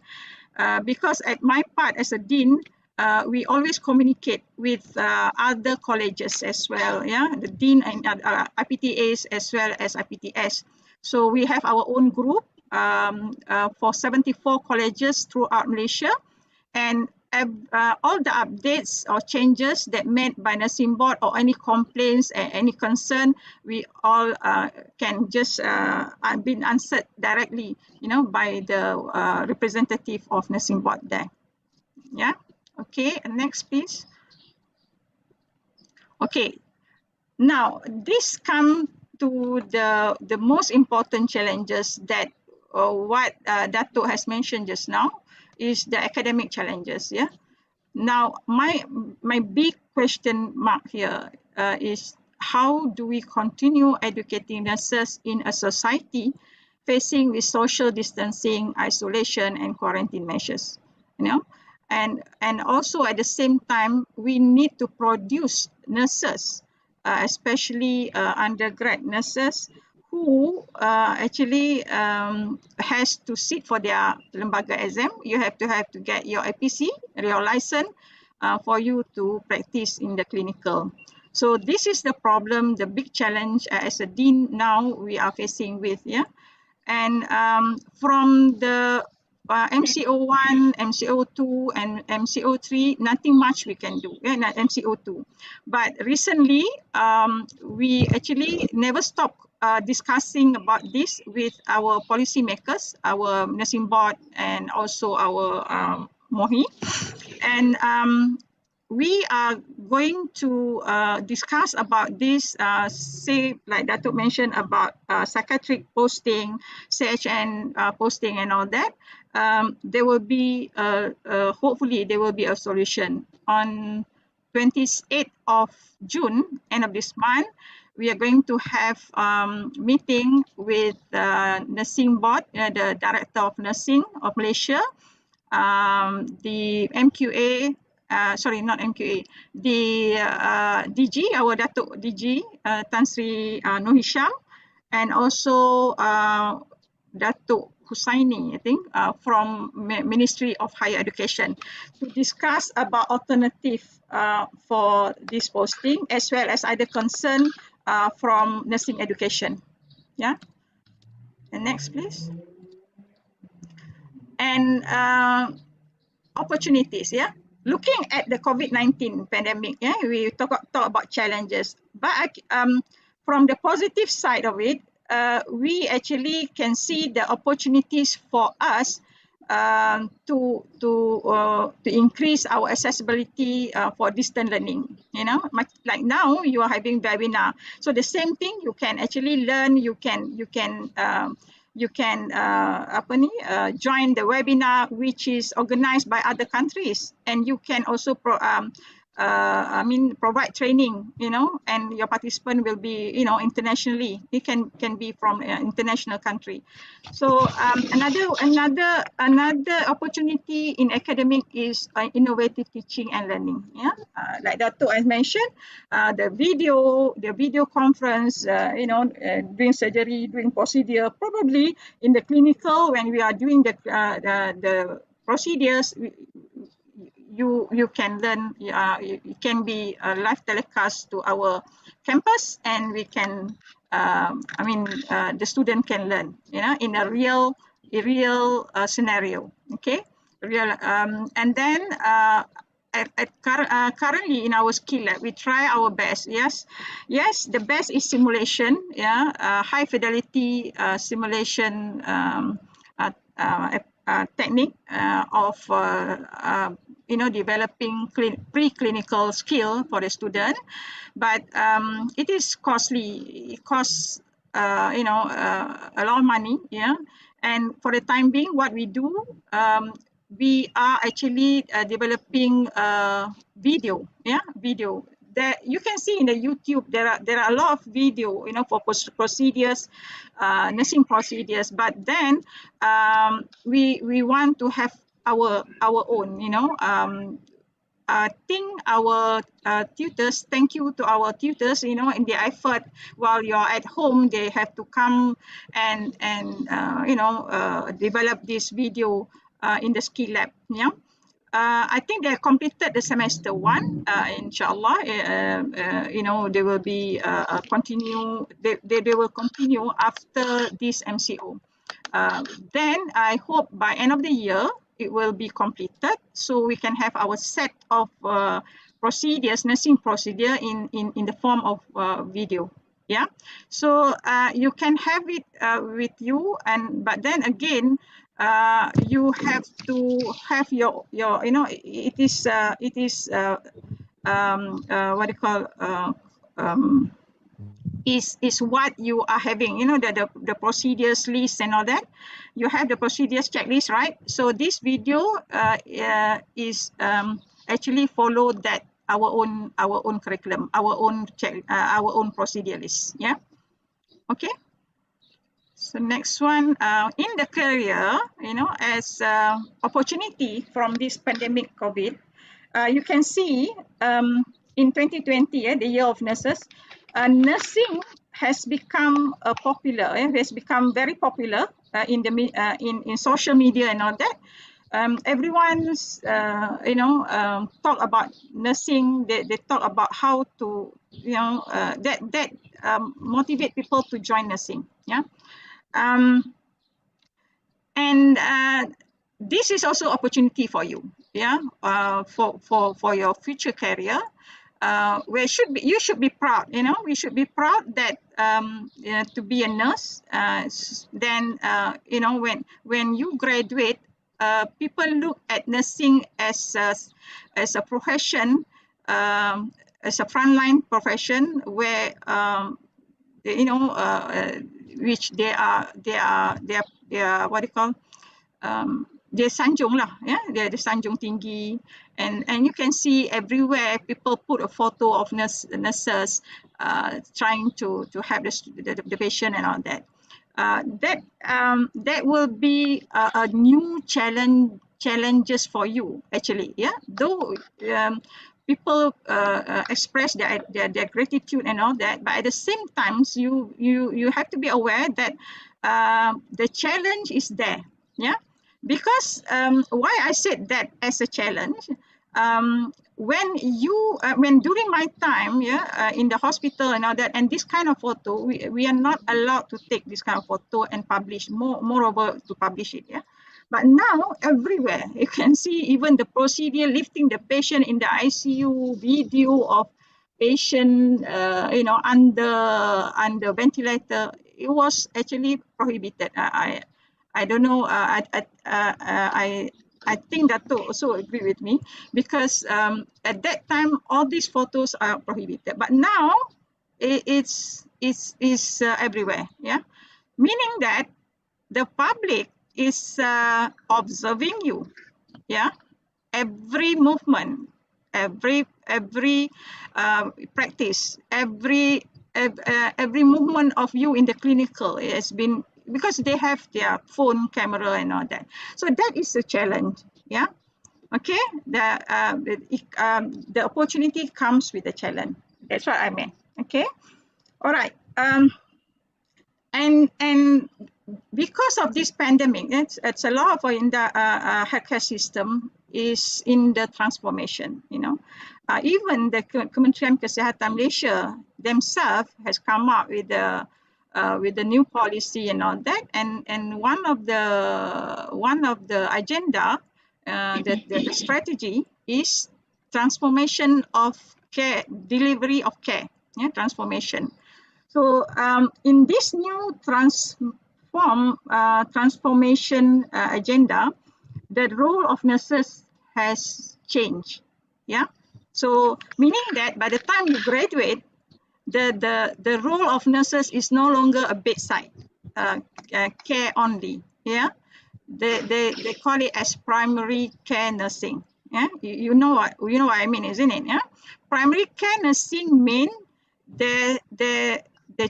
[SPEAKER 4] Because at my part as a dean, we always communicate with other colleges as well, the dean and IPTAs as well as IPTS. So we have our own group for 74 colleges throughout Malaysia, and all the updates or changes that made by nursing board or any complaints and any concern, we all can just been answered directly, by the representative of nursing board there. Okay, next please. Okay, now this come to the most important challenges that what Datuk has mentioned just now is the academic challenges. Now my big question mark here is, how do we continue educating nurses in a society facing with social distancing, isolation and quarantine measures, and also at the same time we need to produce nurses, especially undergrad nurses, who actually has to sit for their lembaga exam. You have to get your APC, your license, for you to practice in the clinical. So this is the problem, the big challenge as a dean now we are facing with, and from the MCO1, MCO2 and MCO3, nothing much we can do, not MCO2. But recently, we actually never stop discussing about this with our policymakers, our nursing board and also our MOHI. And we are going to discuss about this, say, like Datuk mentioned about psychiatric posting, CHN posting and all that. There will be, hopefully there will be a solution. On 28th of June, end of this month, we are going to have meeting with nursing board, the Director of Nursing of Malaysia, the MQA, sorry, not MQA, the DG, our Datuk DG, Tan Sri Nur Hisham, and also Datuk Husaini, I think, from Ministry of Higher Education, to discuss about alternative for this posting, as well as other concern from nursing education. And next, please. And opportunities, looking at the COVID-19 pandemic, yeah, we talk about challenges, but from the positive side of it, we actually can see the opportunities for us to increase our accessibility for distant learning. You know, like now you are having webinar, so the same thing you can actually learn. You can join the webinar which is organized by other countries, and you can also provide training, you know, and your participant will be, you know, internationally. It can be from an international country. So another opportunity in academic is innovative teaching and learning. Yeah, like Dato' has mentioned, the video conference, doing surgery, doing procedure. Probably in the clinical, when we are doing the procedures, you can learn. It can be a live telecast to our campus, and we can. The student can learn, you know, in a real scenario. Okay, real. And then currently in our skill lab, we try our best. Yes, the best is simulation. Yeah, high fidelity simulation technique of developing preclinical skill for the student, but it is costly. It costs a lot of money. Yeah, and for the time being, what we do, we are actually developing video. Yeah, video that you can see in the YouTube. There are a lot of video, you know, for procedures, nursing procedures. But then we want to have our own, you know. Think our tutors, thank you to our tutors, you know, in their effort while you're at home, they have to come and develop this video in the skill lab. Yeah. I think they completed the semester 1. Inshallah, they will be continue. They will continue after this MCO. Then I hope by end of the year it will be completed, so we can have our set of procedures, nursing procedure in the form of video. Yeah, so you can have it with you, but then again, you have to have your it is what do you call is what you are having, you know, the procedures list and all that. You have the procedures checklist, right? So this video is actually follow that our own curriculum, our own procedure list. Yeah. Okay. So next one, in the career, you know, as opportunity from this pandemic COVID, you can see in 2020, the year of nurses, nursing has become popular. Has become very popular in social media and all that. Everyone's talk about nursing. They talk about how to that motivate people to join nursing. Yeah. And this is also opportunity for you. Yeah. For your future career. Where you should be proud, you know, we should be proud that to be a nurse. Then when you graduate, people look at nursing as a profession, as a frontline profession where which they are what do you call, dia sanjung lah, yeah, dia sanjung tinggi, and you can see everywhere people put a photo of nurses trying to help the patient and all that. That will be a new challenges for you actually. Yeah, though people express their gratitude and all that, but at the same times you have to be aware that the challenge is there. Yeah, because why I said that as a challenge, when during my time, in the hospital and all that, and this kind of photo, we are not allowed to take this kind of photo and publish, moreover to publish it. Yeah, But now everywhere, you can see even the procedure lifting the patient in the ICU, video of patient, under ventilator. It was actually prohibited. I don't know. I think that too also agree with me, because at that time all these photos are prohibited. But now it's everywhere. Yeah, meaning that the public is observing you. Yeah, every movement, every practice, every movement of you in the clinical has been, because they have their phone camera and all that. So that is a challenge. Yeah. Okay. The opportunity comes with the challenge. That's what I meant. Okay. All right. And because of this pandemic, it's a lot of in the healthcare system is in the transformation. Even the Kementerian Kesihatan Malaysia themselves has come up with the new policy and all that. And one of the agenda, the strategy is transformation of care, delivery of care. Yeah, transformation. So in this new transformation agenda, the role of nurses has changed. Yeah. So meaning that by the time you graduate, the role of nurses is no longer a bedside care only. Yeah. They call it as primary care nursing. Yeah. You know what I mean, isn't it? Yeah. Primary care nursing mean the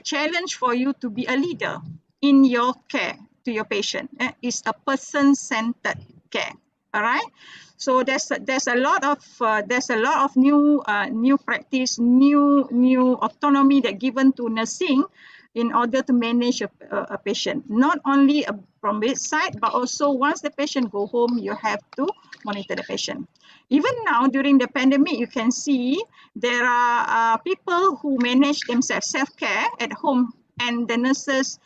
[SPEAKER 4] challenge for you to be a leader in your care to your patient is a person-centered care. All right. So there's a lot of new practice, new autonomy that given to nursing in order to manage a patient, not only from bedside, but also once the patient go home, you have to monitor the patient. Even now during the pandemic, you can see there are people who manage themselves self-care at home, and the nurses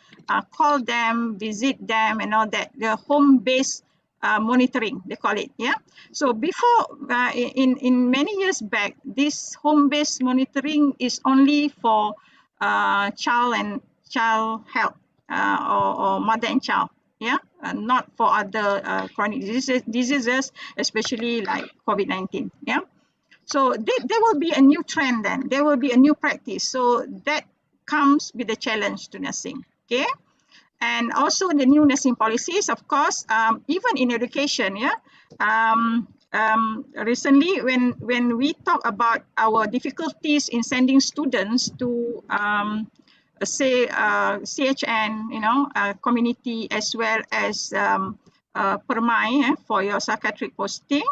[SPEAKER 4] call them, visit them, and all that. The home-based monitoring, they call it. Yeah. So before, in many years back, this home-based monitoring is only for child health or mother and child. Yeah, not for other chronic diseases, especially like COVID-19. Yeah. So there will be a new trend then. There will be a new practice. So that comes with a challenge to nursing. Okay. And also the new nursing policies, of course, even in education. Yeah. Recently, when we talk about our difficulties in sending students to say CHN, community, as well as Permai for your psychiatric posting,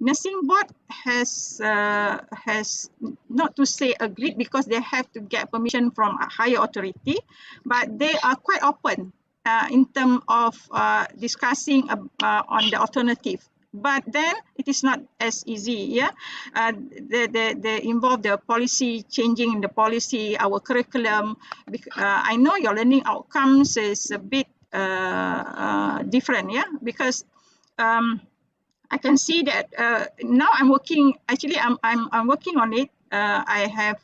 [SPEAKER 4] nursing board has not to say agreed, because they have to get permission from a higher authority, but they are quite open in terms of discussing on the alternative. But then it is not as easy. Yeah, they involve the policy, changing in the policy, our curriculum. I know your learning outcomes is a bit different. Yeah, because I can see that now I'm working. Actually, I'm working on it. I have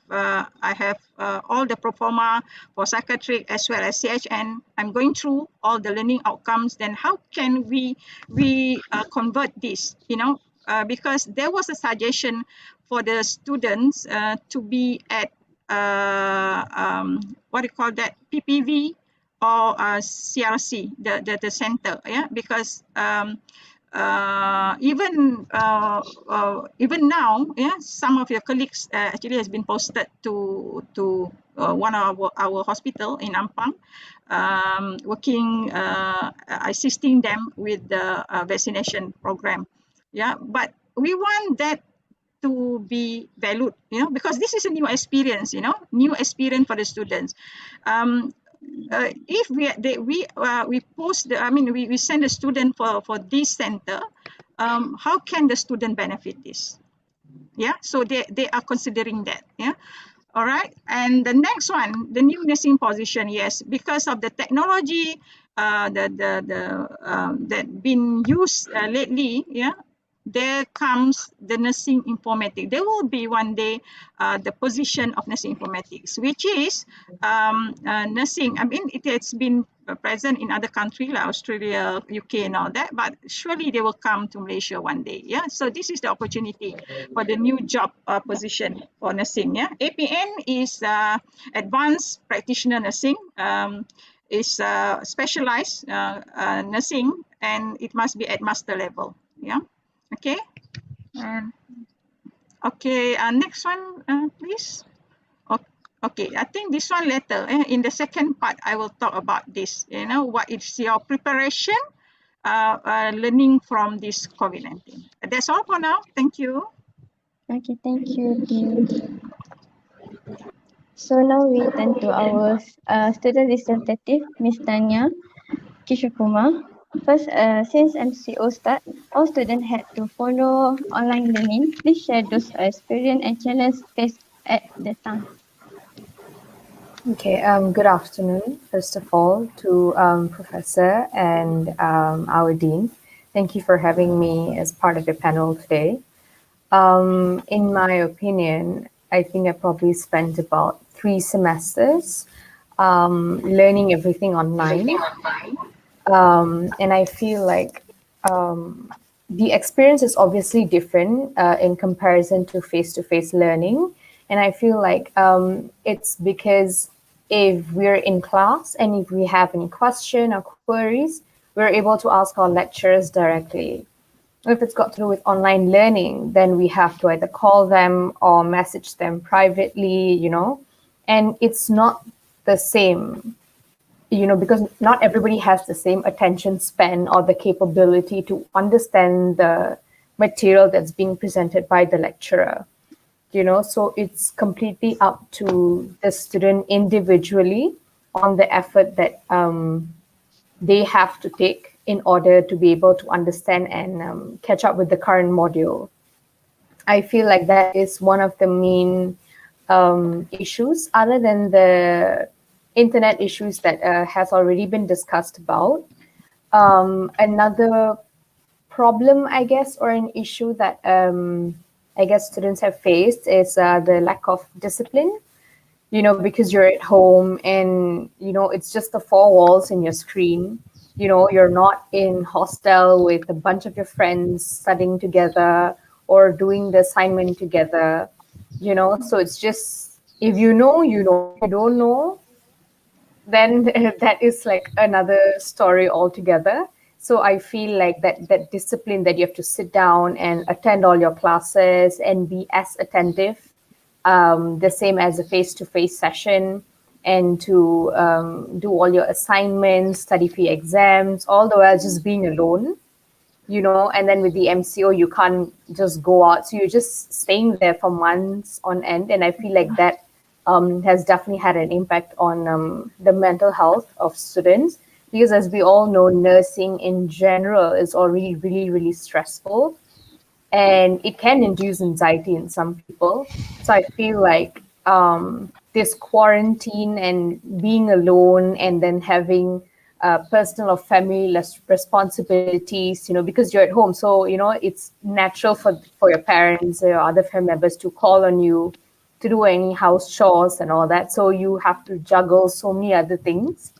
[SPEAKER 4] all the pro forma for psychiatric as well as CHN. I'm going through all the learning outcomes. Then how can we convert this? Because there was a suggestion for the students to be at what do you call that, PPV or CRC, the center. Yeah, because even now, yeah, some of your colleagues actually has been posted to one of our hospital in Ampang, working assisting them with the vaccination program. Yeah, but we want that to be valued, because this is a new experience, new experience for the students. If we post we send a student for this center, how can the student benefit this? Yeah, so they are considering that. Yeah. All right. And the next one, the new nursing position, yes, because of the technology that been used lately, yeah, there comes the nursing informatics. There will be one day the position of nursing informatics, which is nursing. I mean, it has been present in other countries like Australia, UK, and all that, but surely they will come to Malaysia one day. Yeah, so this is the opportunity for the new job position for nursing. Yeah, APN is advanced practitioner nursing. Is specialized nursing, and it must be at master level. Yeah. Okay. Okay. Next one, please. Okay. I think this one later. In the second part, I will talk about this. You know, what is your preparation, learning from this COVID-19. That's all for now. Thank you.
[SPEAKER 2] Okay, thank you, dear. So now we turn to our student representative, Miss Tanya Kishokuma. First, since MCO start, all students had to follow online learning. Please share those experience and challenges faced at the time.
[SPEAKER 5] Okay, good afternoon, first of all, to Professor and our Dean. Thank you for having me as part of your panel today. In my opinion, I think I probably spent about 3 semesters learning everything online. And I feel like the experience is obviously different in comparison to face-to-face learning. And I feel like it's because if we're in class and if we have any question or queries, we're able to ask our lecturers directly. If it's got to do with online learning, then we have to either call them or message them privately, you know, and it's not the same, you know, because not everybody has the same attention span or the capability to understand the material that's being presented by the lecturer, you know, so it's completely up to the student individually on the effort that they have to take in order to be able to understand and catch up with the current module. I feel like that is one of the main issues, other than the internet issues that has already been discussed about. Another problem, I guess, or an issue that I guess students have faced is the lack of discipline, you know, because you're at home and, you know, it's just the 4 walls in your screen. You know, you're not in hostel with a bunch of your friends studying together or doing the assignment together, you know, so it's just, if you know, you know, if you don't know, then that is like another story altogether. So I feel like that discipline that you have to sit down and attend all your classes and be as attentive, the same as a face-to-face session, and to do all your assignments, study for your exams, all the while just being alone, you know, and then with the MCO, you can't just go out. So you're just staying there for months on end. And I feel like that has definitely had an impact on the mental health of students, because as we all know, nursing in general is already really, really stressful, and it can induce anxiety in some people. So I feel like this quarantine and being alone and then having personal or family responsibilities, you know, because you're at home. So, you know, it's natural for your parents or other family members to call on you to do any house chores and all that. So you have to juggle so many other things.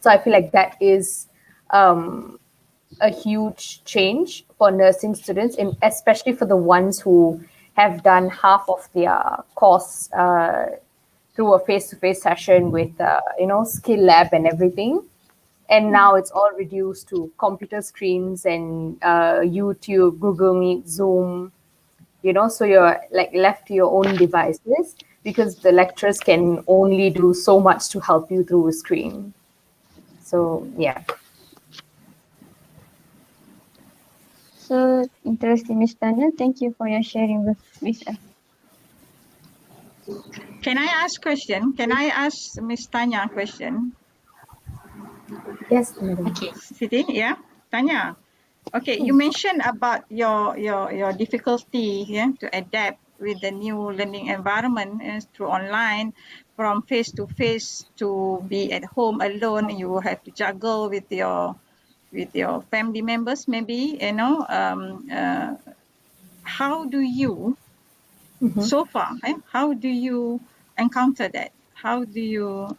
[SPEAKER 5] So I feel like that is a huge change for nursing students, and especially for the ones who have done half of their course through a face-to-face session with, you know, skill lab and everything. And now it's all reduced to computer screens and YouTube, Google Meet, Zoom, you know, so you're like left to your own devices because the lecturers can only do so much to help you through a screen. So, yeah.
[SPEAKER 2] So interesting, Miss Tanya. Thank you for your sharing with us.
[SPEAKER 4] Can I ask question? Can I ask Miss Tanya a question?
[SPEAKER 5] Yes, madam.
[SPEAKER 1] Okay.
[SPEAKER 4] Siti, yeah, Tanya. Okay, you mentioned about your difficulty, yeah, to adapt with the new learning environment through online, from face to face to be at home alone. You have to juggle with your family members, maybe, how do you so far, how do you encounter that? How do you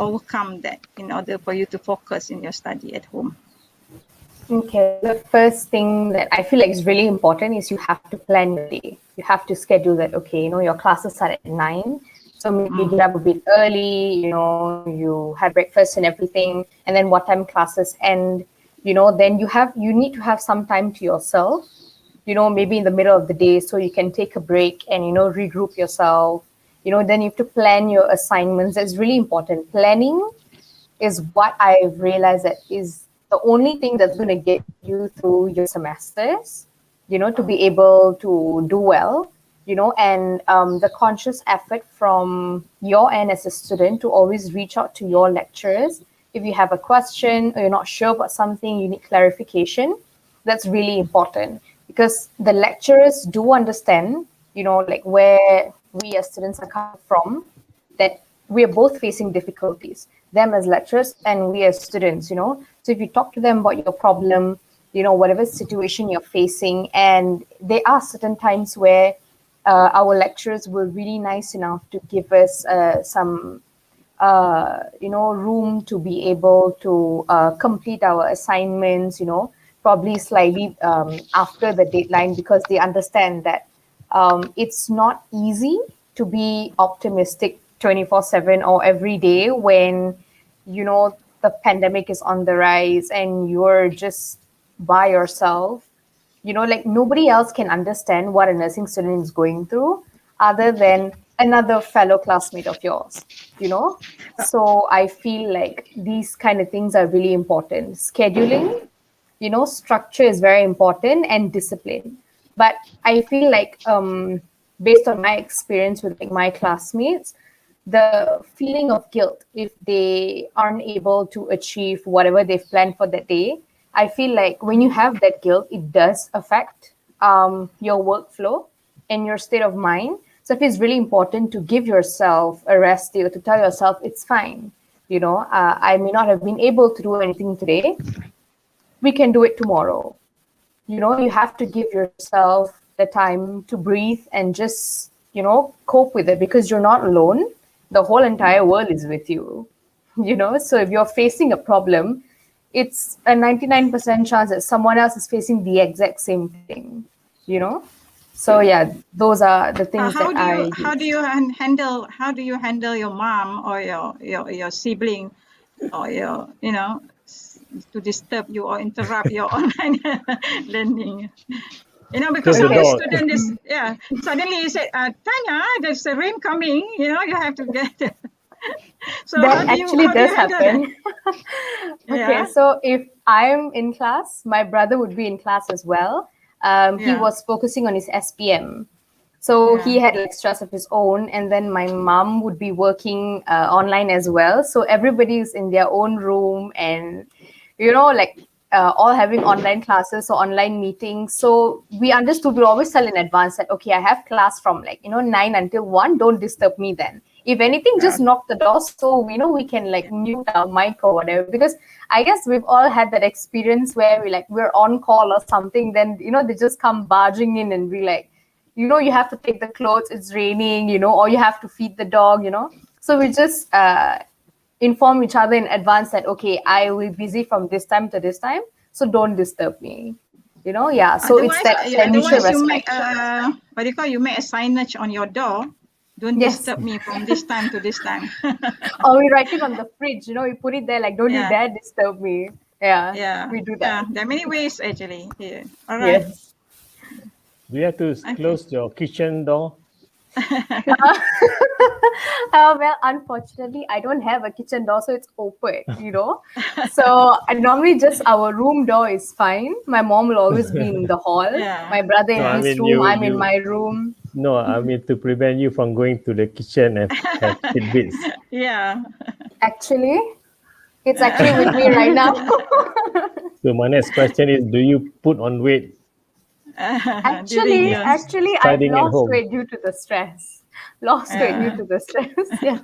[SPEAKER 4] overcome that in order for you to focus in your study at home?
[SPEAKER 5] Okay, the first thing that I feel like is really important is you have to plan your day. You have to schedule that, okay, your classes start at 9. So maybe you get up a bit early, you have breakfast and everything, and then what time classes end, then you need to have some time to yourself, maybe in the middle of the day, so you can take a break and, regroup yourself. Then you have to plan your assignments. That's really important. Planning is what I've realized that is the only thing that's going to get you through your semesters, to be able to do well, and the conscious effort from your end as a student to always reach out to your lecturers. If you have a question or you're not sure about something, you need clarification. That's really important because the lecturers do understand, like where we as students are coming from, that we are both facing difficulties, them as lecturers and we as students. So if you talk to them about your problem, whatever situation you're facing, and there are certain times where our lecturers were really nice enough to give us some room to be able to complete our assignments, probably slightly after the deadline, because they understand that it's not easy to be optimistic 24/7 or every day when, the pandemic is on the rise and you're just by yourself. Like nobody else can understand what a nursing student is going through other than another fellow classmate of yours, So I feel like these kind of things are really important. Scheduling, structure is very important, and discipline. But I feel like based on my experience with like my classmates, the feeling of guilt if they aren't able to achieve whatever they've planned for that day, I feel like when you have that guilt, it does affect your workflow and your state of mind. So it's really important to give yourself a rest day, or to tell yourself it's fine. I may not have been able to do anything today. We can do it tomorrow. You have to give yourself the time to breathe and just, cope with it, because you're not alone. The whole entire world is with you, So if you're facing a problem, it's a 99% chance that someone else is facing the exact same thing, So yeah, those are the things
[SPEAKER 4] How
[SPEAKER 5] that
[SPEAKER 4] do you
[SPEAKER 5] I
[SPEAKER 4] how do
[SPEAKER 5] use.
[SPEAKER 4] you handle your mom or your sibling or your to disturb you or interrupt your online learning? Because
[SPEAKER 3] Close the
[SPEAKER 4] some
[SPEAKER 3] door.
[SPEAKER 4] student is suddenly you say, Tanya, there's a rain coming. You have to get. So
[SPEAKER 5] That actually
[SPEAKER 4] how do you
[SPEAKER 5] does
[SPEAKER 4] handle that?
[SPEAKER 5] happen. Okay,
[SPEAKER 4] Yeah,
[SPEAKER 5] so if I'm in class, my brother would be in class as well. He
[SPEAKER 4] yeah,
[SPEAKER 5] was focusing on his SPM. So he
[SPEAKER 4] yeah.
[SPEAKER 5] had like stress of his own, and then my mom would be working online as well. So everybody is in their own room, and like all having online classes or online meetings. So we understood, we always tell in advance that, okay, I have class from like 9 until 1. Don't disturb me then. If anything, just knock the door so we can like mute our mic or whatever. Because I guess we've all had that experience where we're on call or something, then they just come barging in and be like, you have to take the clothes, it's raining, or you have to feed the dog. So we just inform each other in advance that, okay, I will be busy from this time to this time, so don't disturb me. Yeah, so it's that mutual
[SPEAKER 4] Otherwise you make
[SPEAKER 5] respect.
[SPEAKER 4] what do you call, you make a signage on your door. Don't
[SPEAKER 5] Yes.
[SPEAKER 4] disturb me from this time to this time.
[SPEAKER 5] Or we write it on the fridge, we put it there like, don't you
[SPEAKER 4] Yeah,
[SPEAKER 5] dare disturb me. Yeah,
[SPEAKER 4] yeah,
[SPEAKER 5] we do
[SPEAKER 4] yeah.
[SPEAKER 5] that.
[SPEAKER 4] There are many ways actually. Yeah. All right.
[SPEAKER 5] Yes.
[SPEAKER 3] Do you have to
[SPEAKER 4] Okay.
[SPEAKER 3] close your kitchen door?
[SPEAKER 5] Well, unfortunately, I don't have a kitchen door, so it's open. So I normally just our room door is fine. My mom will always be in the hall.
[SPEAKER 4] Yeah.
[SPEAKER 5] My brother
[SPEAKER 3] No,
[SPEAKER 5] in
[SPEAKER 3] I
[SPEAKER 4] Yeah.
[SPEAKER 5] his
[SPEAKER 3] mean
[SPEAKER 5] room.
[SPEAKER 3] you
[SPEAKER 5] I'm in
[SPEAKER 3] you
[SPEAKER 5] my room.
[SPEAKER 3] no, I mean to prevent you from going to the kitchen and have tidbits.
[SPEAKER 4] Yeah.
[SPEAKER 5] Actually, it's actually with me right now.
[SPEAKER 3] So my next question is, do you put on weight
[SPEAKER 4] during your
[SPEAKER 5] Actually, I've
[SPEAKER 3] Studying at
[SPEAKER 5] lost
[SPEAKER 3] home.
[SPEAKER 5] weight due to the stress. Lost weight due to the stress. Yeah.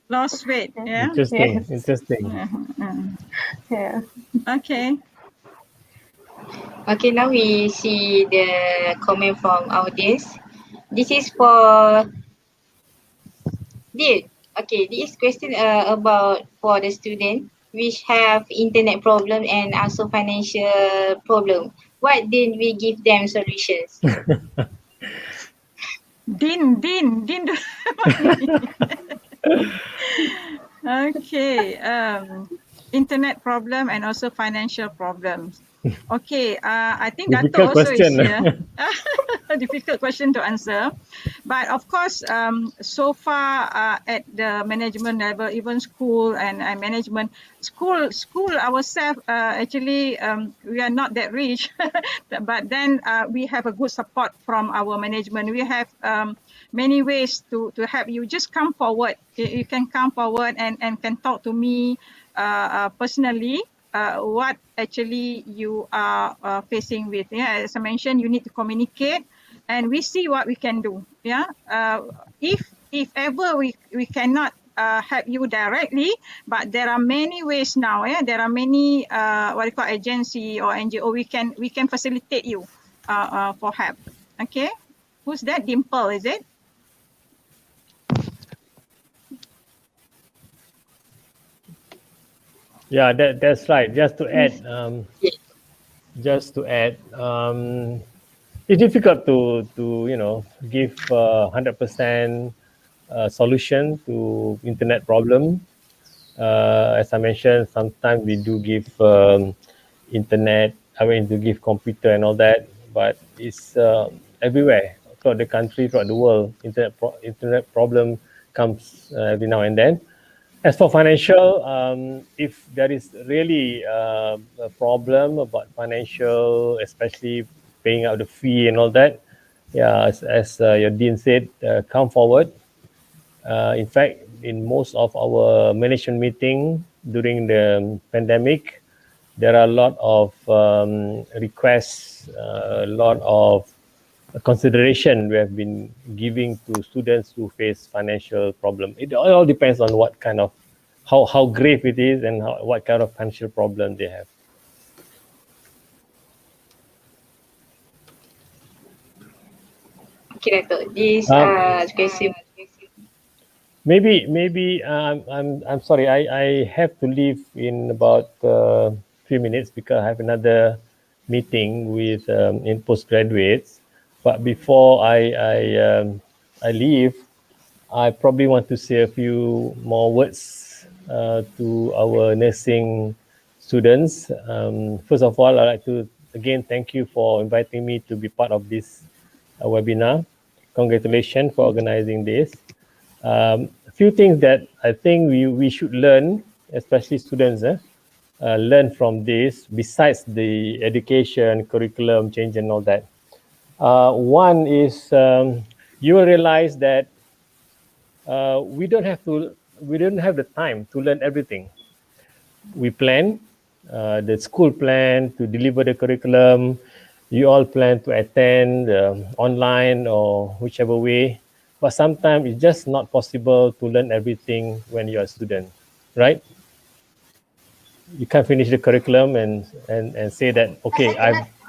[SPEAKER 4] lost weight. Yeah.
[SPEAKER 3] Interesting,
[SPEAKER 5] Yes.
[SPEAKER 3] interesting.
[SPEAKER 5] Yeah.
[SPEAKER 4] Okay.
[SPEAKER 1] Okay, now we see the comment from audience. This is for this. Okay, this question about for the student which have internet problem and also financial problem. What did we give them solutions?
[SPEAKER 4] Din. Okay. Internet problem and also financial problems. Okay. I think Dato'
[SPEAKER 3] Difficult
[SPEAKER 4] also is
[SPEAKER 3] question.
[SPEAKER 4] here. A difficult question to answer, but of course, so far at the management level, even school and management, school ourselves actually we are not that rich, but then we have a good support from our management. We have many ways to help you. Just come forward. You can come forward and can talk to me personally. What actually you are facing with. Yeah, as I mentioned, you need to communicate, and we see what we can do. Yeah, if ever we cannot help you directly, but there are many ways now. Yeah, there are many what you call agency or NGO. We can facilitate you for help. Okay, who's that? Dimple, is it?
[SPEAKER 3] Yeah, that's right. Just to add,
[SPEAKER 1] Yes.
[SPEAKER 3] it's difficult to give 100% solution to internet problem. As I mentioned, sometimes we do give internet. I mean, to give computer and all that, but it's everywhere throughout the country, throughout the world. Internet problem comes every now and then. As for financial, if there is really a problem about financial, especially paying out the fee and all that, yeah, as your dean said, come forward. In fact, in most of our management meeting during the pandemic, there are a lot of requests, a lot of consideration we have been giving to students who face financial problem. It all depends on what kind of how grave it is and what kind of financial problem they have.
[SPEAKER 1] Okay, Dato'. This
[SPEAKER 3] Um,
[SPEAKER 1] question.
[SPEAKER 3] maybe I'm sorry. I have to leave in about 3 minutes because I have another meeting with in postgraduates. But before I leave, I probably want to say a few more words to our nursing students. First of all, I'd like to again thank you for inviting me to be part of this webinar. Congratulations for organizing this. A few things that I think we should learn, especially students, learn from this besides the education, curriculum change and all that. One is you will realize that we don't have the time to learn everything. We plan, the school plan to deliver the curriculum. You all plan to attend online or whichever way, but sometimes it's just not possible to learn everything when you're a student, right? You can't finish the curriculum and say that, okay,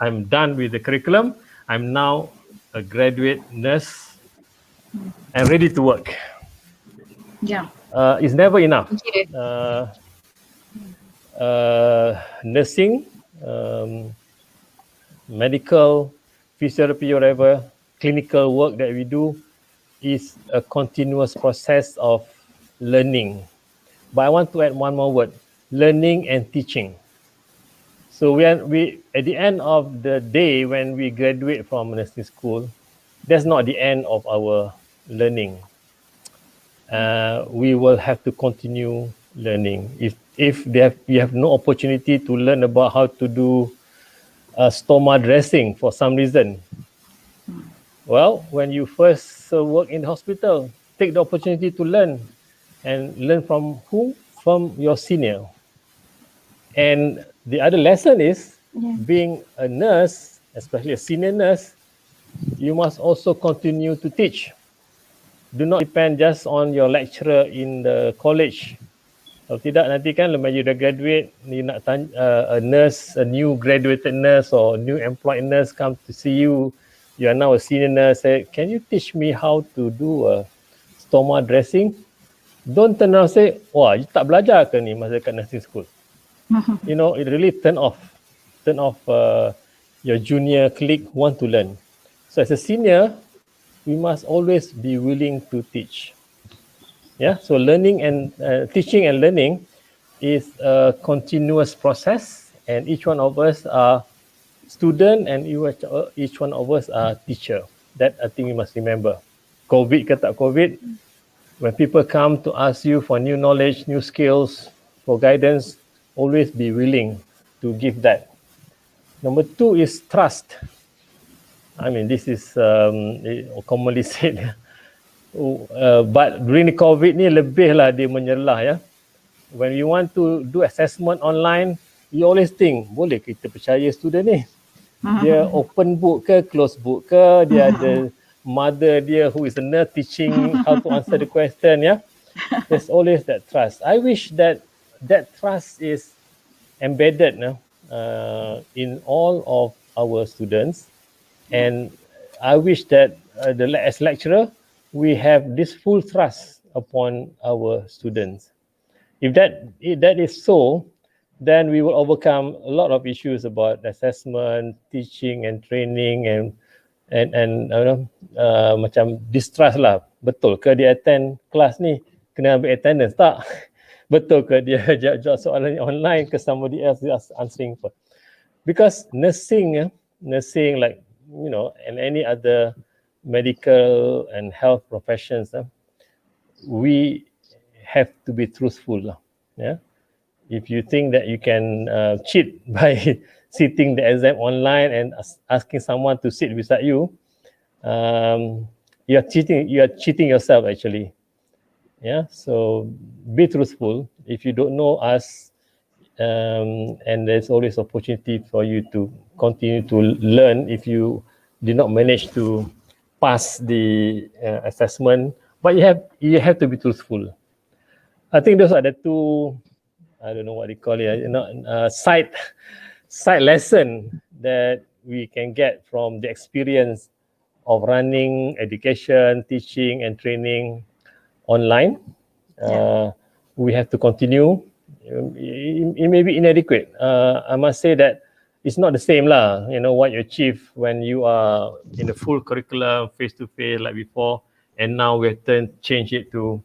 [SPEAKER 3] I'm done with the curriculum. I'm now a graduate nurse. I'm ready to work.
[SPEAKER 4] Yeah.
[SPEAKER 3] It's never enough.
[SPEAKER 1] Okay.
[SPEAKER 3] Nursing, medical, physiotherapy, whatever, clinical work that we do is a continuous process of learning. But I want to add one more word, learning and teaching. So we at the end of the day when we graduate from nursing school, that's not the end of our learning. We will have to continue learning. If we have no opportunity to learn about how to do stoma dressing for some reason, well, when you first work in the hospital, take the opportunity to learn, and learn from who? From your senior. And the other lesson is being a nurse especially a senior nurse, you must also continue to teach. Do not depend just on your lecturer in the college. Kalau tidak, nanti kan lepas you dah graduate, you nak tanya, a nurse, a new graduated nurse or new employed nurse come to see you. You are now a senior nurse. Say, can you teach me how to do a stoma dressing? Don't turn around and say, wah, you tak belajar ke ni masa kat nursing school? You know, it really turn off your junior colleague who want to learn. So as a senior, we must always be willing to teach. Yeah, so learning and teaching and learning is a continuous process, and each one of us are student and each one of us are teacher. That I think you must remember. COVID ke tak COVID, when people come to ask you for new knowledge, new skills, for guidance, always be willing to give that. Number two is trust. I mean, this is commonly said. But during the COVID ni lebih lah dia menyerlah ya. When you want to do assessment online, you always think, boleh kita percaya student ni? Dia open book ke, close book ke, dia ada mother dia who is a nurse teaching how to answer the question ya. There's always that trust. I wish that trust is embedded in all of our students, and I wish that as lecturer, we have this full trust upon our students. If that is so, then we will overcome a lot of issues about assessment, teaching and training and macam distrust lah. Betul ke dia attend kelas ni? Kena ambil attendance tak? Betul ke dia jawab soalan online ke somebody else is answering for? Because nursing like, you know, and any other medical and health professions, we have to be truthful. Yeah. If you think that you can cheat by sitting the exam online and asking someone to sit beside you, you are cheating yourself actually. Yeah. So be truthful. If you don't know us, and there's always opportunity for you to continue to learn if you did not manage to pass the assessment, but you have to be truthful. I think those are the two, I don't know what they call it, side lesson that we can get from the experience of running education, teaching and training online. We have to continue. It may be inadequate. I must say that it's not the same lah. You know what you achieve when you are in the full curriculum, face-to-face like before, and now we have change it to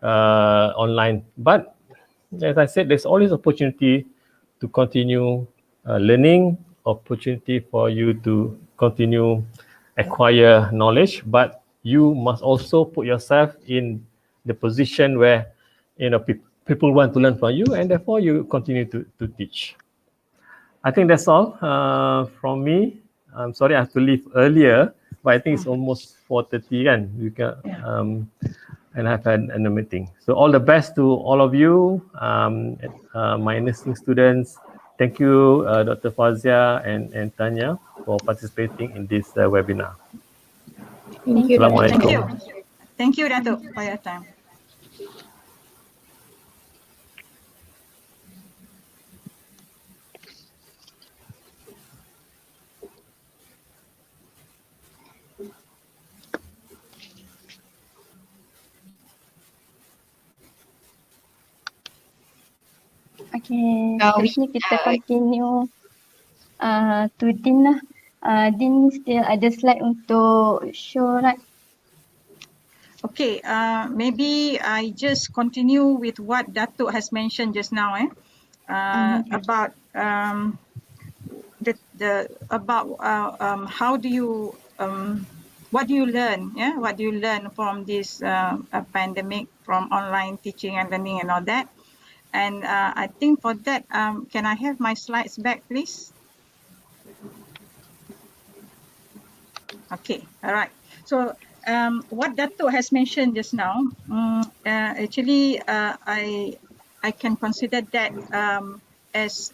[SPEAKER 3] online. But as I said, there's always opportunity to continue learning, opportunity for you to continue acquire knowledge, but you must also put yourself in the position where, you know, people want to learn from you, and therefore you continue to teach. I think that's all from me. I'm sorry I have to leave earlier, but I think it's almost 4:30 kan. You can, and I've had a meeting. So all the best to all of you, my nursing students. Thank you, Dr. Fazia and Tanya, for participating in this webinar.
[SPEAKER 1] Thank you.
[SPEAKER 3] Assalamualaikum.
[SPEAKER 4] Thank you, Dato', for your time.
[SPEAKER 2] Okay,
[SPEAKER 1] Now we-
[SPEAKER 2] seterusnya kita continue to Din lah. Din still ada slide untuk show, right?
[SPEAKER 4] Okay, maybe I just continue with what Dato' has mentioned just now, about how do you what do you learn, what do you learn from this pandemic, from online teaching and learning and all that. And I think for that, can I have my slides back, please? Okay, all right. So what Dato' has mentioned just now, actually, I can consider that as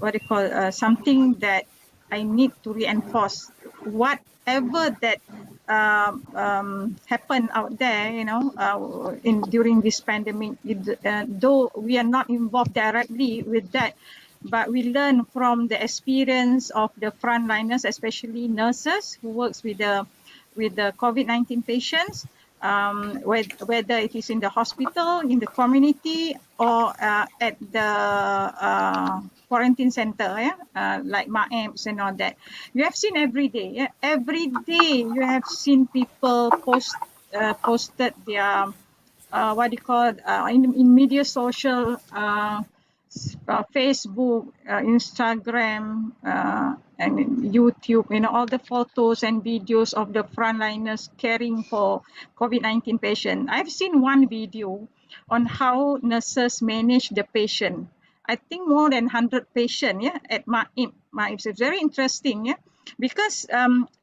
[SPEAKER 4] what do you call, something that I need to reinforce whatever that happen out there, during this pandemic. Though we are not involved directly with that, but we learn from the experience of the frontliners, especially nurses who works with the COVID-19 patients, whether it is in the hospital, in the community, or at the quarantine center, like MAEMS and all that. You have seen every day, every day you have seen people posted their in media social, Facebook, Instagram, and YouTube, all the photos and videos of the frontliners caring for COVID-19 patient. I've seen one video on how nurses manage the patient. I think more than 100 patients, at MAIP. It's very interesting, because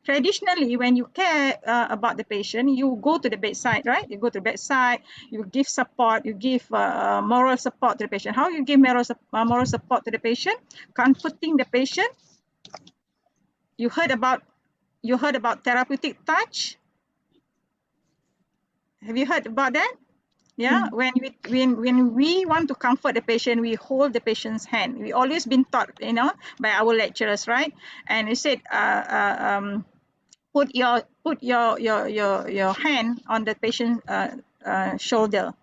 [SPEAKER 4] traditionally when you care about the patient, you go to the bedside, right? You go to the bedside, you give support, you give moral support to the patient. How you give moral support to the patient? Comforting the patient. You heard about therapeutic touch? Have you heard about that? Yeah, when we want to comfort the patient, we hold the patient's hand. We always been taught, by our lecturers, right? And we said, put your hand on the patient's shoulder,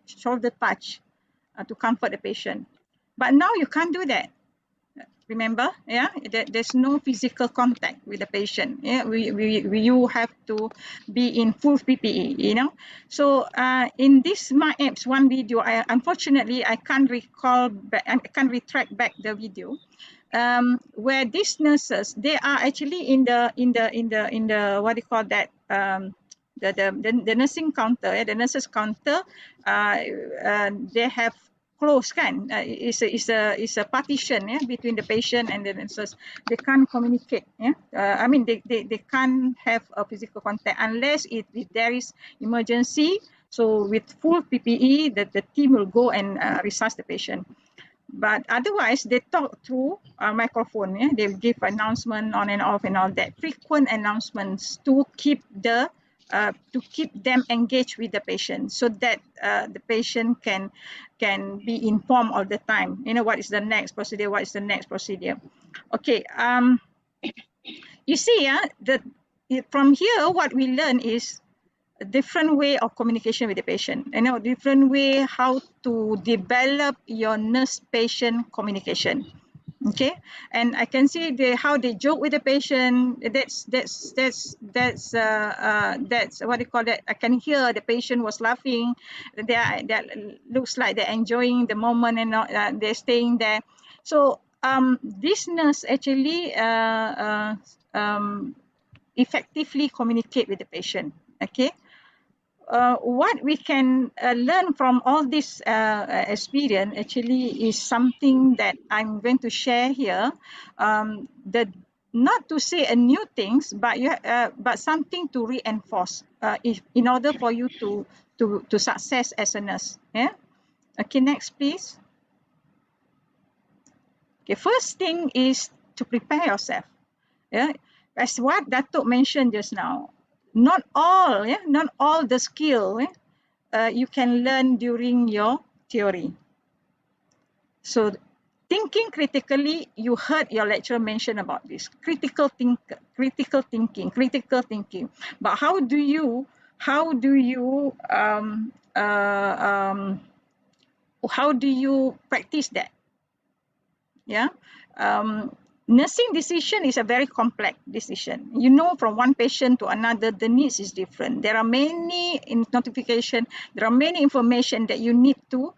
[SPEAKER 4] shoulder touch, to comfort the patient. But now you can't do that. Remember, there's no physical contact with the patient. You have to be in full PPE. So in this my apps one video, unfortunately I can't recall back, I can't retract back the video, where these nurses, they are actually in the what do you call that, the nursing counter, the nurses counter. They have close, kan? It's a partition, between the patient and the nurses. They can't communicate, I mean they can't have a physical contact unless if there is emergency. So with full PPE, the team will go and resuscitate the patient. But otherwise, they talk through a microphone. They give announcement on and off and all that. Frequent announcements to keep them engaged with the patient, so that the patient can be informed all the time. What is the next procedure? What is the next procedure? Okay. You see, from here, what we learn is a different way of communication with the patient, different way how to develop your nurse-patient communication. Okay, and I can see how they joke with the patient. That's what do you call that? I can hear the patient was laughing. That looks like they're enjoying the moment and they're staying there. So this nurse actually effectively communicate with the patient. Okay. What we can learn from all this experience actually is something that I'm going to share here. Not to say a new things, but something to reinforce in order for you to success as a nurse. Yeah. Okay. Next, please. Okay. First thing is to prepare yourself. Yeah. As what Datuk mentioned just now. Not all the skill you can learn during your theory. So thinking critically, you heard your lecturer mention about this. Critical thinking. But how do you practice that? Yeah. Nursing decision is a very complex decision. From one patient to another, the needs is different. There are many notification. There are many information that you need to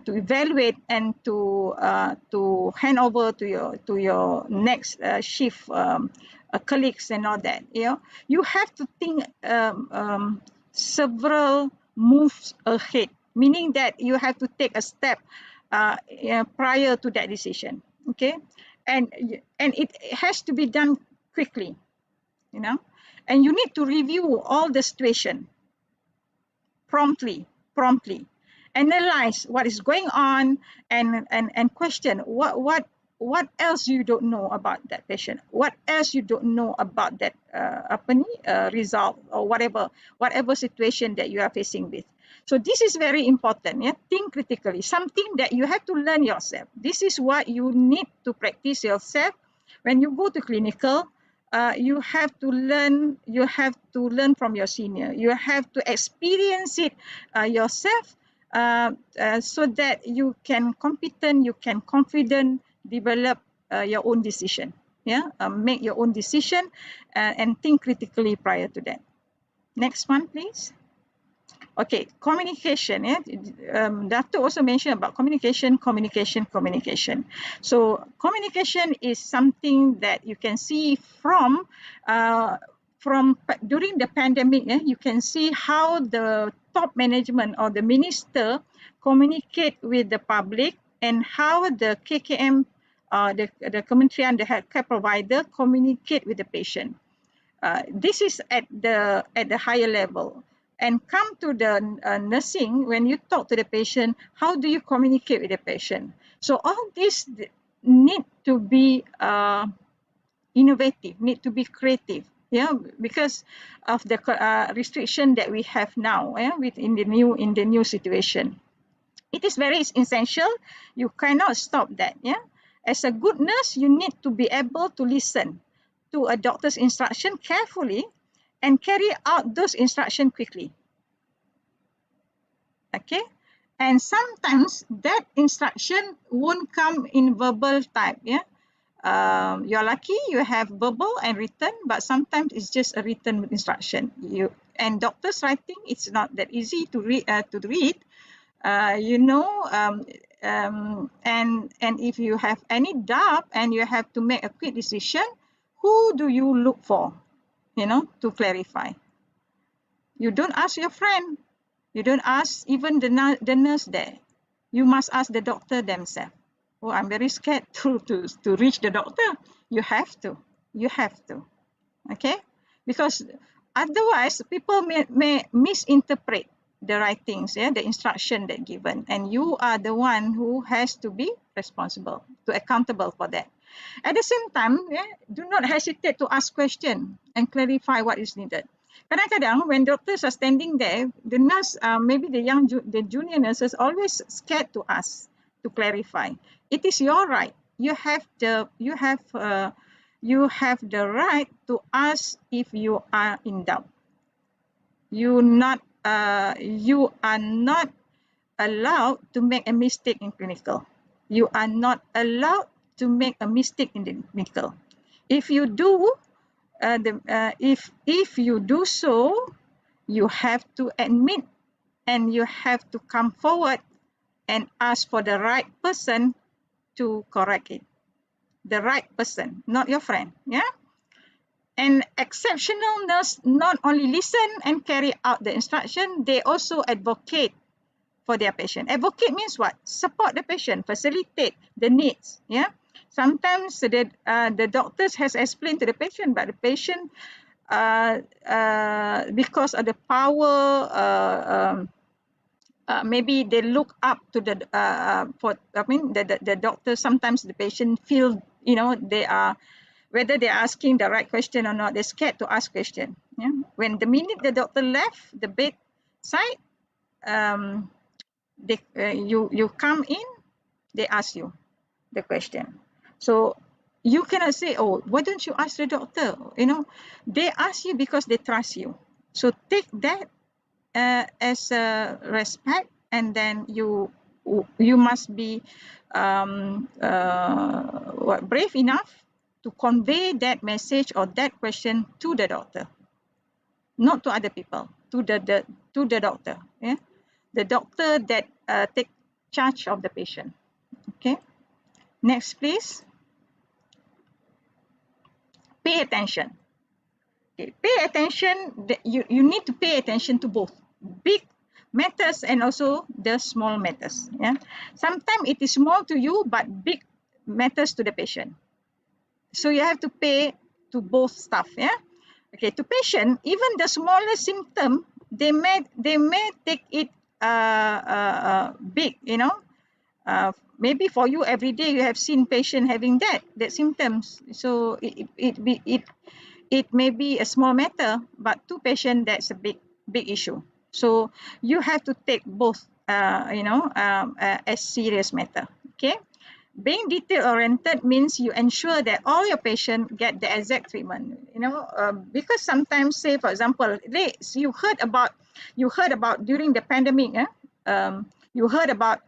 [SPEAKER 4] evaluate and to hand over to your next shift colleagues and all that. You have to think several moves ahead, meaning that you have to take a step prior to that decision. Okay, and it has to be done quickly, and you need to review all the situation promptly, analyze what is going on, and question what what else you don't know about that patient? What else you don't know about that result or whatever situation that you are facing with. So this is very important. Yeah, think critically. Something that you have to learn yourself. This is what you need to practice yourself when you go to clinical. You have to learn. You have to learn from your senior. You have to experience it yourself, so that you can competent, you can confident, develop your own decision. Yeah, make your own decision and think critically prior to that. Next one, please. Okay, communication. Yeah, Dato also mentioned about communication. So communication is something that you can see from during the pandemic. Yeah, you can see how the top management or the minister communicate with the public and how the KKM, the Kementerian, the healthcare provider communicate with the patient. This is at the higher level. And come to the nursing, when you talk to the patient, how do you communicate with the patient? So all this need to be innovative, need to be creative. Yeah, because of the restriction that we have now. Yeah, in the new situation, it is very essential. You cannot stop that. Yeah, as a good nurse, you need to be able to listen to a doctor's instruction carefully and carry out those instructions quickly. Okay, and sometimes that instruction won't come in verbal type. Yeah, you're lucky you have verbal and written, but sometimes it's just a written instruction. And doctors writing, it's not that easy to read. And if you have any doubt and you have to make a quick decision, who do you look for, to clarify? You don't ask your friend. You don't ask even the nurse there. You must ask the doctor themselves. Oh, I'm very scared to reach the doctor. You have to. Okay? Because otherwise, people may misinterpret the writings, the instruction that given, and you are the one who has to be responsible, accountable for that. At the same time, do not hesitate to ask question and clarify what is needed. Kadang-kadang when doctors are standing there, the nurse, maybe the junior nurses always scared to ask, to clarify. It is your right. You have the right to ask if you are in doubt. You are not allowed to make a mistake in clinical. You are not allowed to make a mistake in the clinical. If you do, if you do so, you have to admit and you have to come forward and ask for the right person to correct it. The right person, not your friend. Yeah. And exceptional nurse not only listen and carry out the instruction, they also advocate for their patient. Advocate means what? Support the patient, facilitate the needs. Yeah. Sometimes the doctors has explained to the patient, but the patient, because of the power, maybe they look up to the doctor. Sometimes the patient feel, they are, whether they're asking the right question or not, they're scared to ask question. Yeah? When the minute the doctor left the bedside, you come in, they ask you the question. So you cannot say, oh, why don't you ask the doctor? They ask you because they trust you. So take that as a respect, and then you must be brave enough to convey that message or that question to the doctor, not to other people, to the doctor. Yeah, the doctor that take charge of the patient. Okay, next please. Pay attention. Okay, pay attention. You need to pay attention to both big matters and also the small matters. Yeah, sometimes it is small to you but big matters to the patient. So you have to pay to both stuff. Yeah. Okay, to patient, even the smallest symptom, they may take it big. Maybe for you every day you have seen patient having that symptoms. So it may be a small matter, but to patient that's a big issue. So you have to take both, as serious matter. Okay. Being detail oriented means you ensure that all your patients get the exact treatment. Because sometimes, say for example, you heard about during the pandemic. You heard about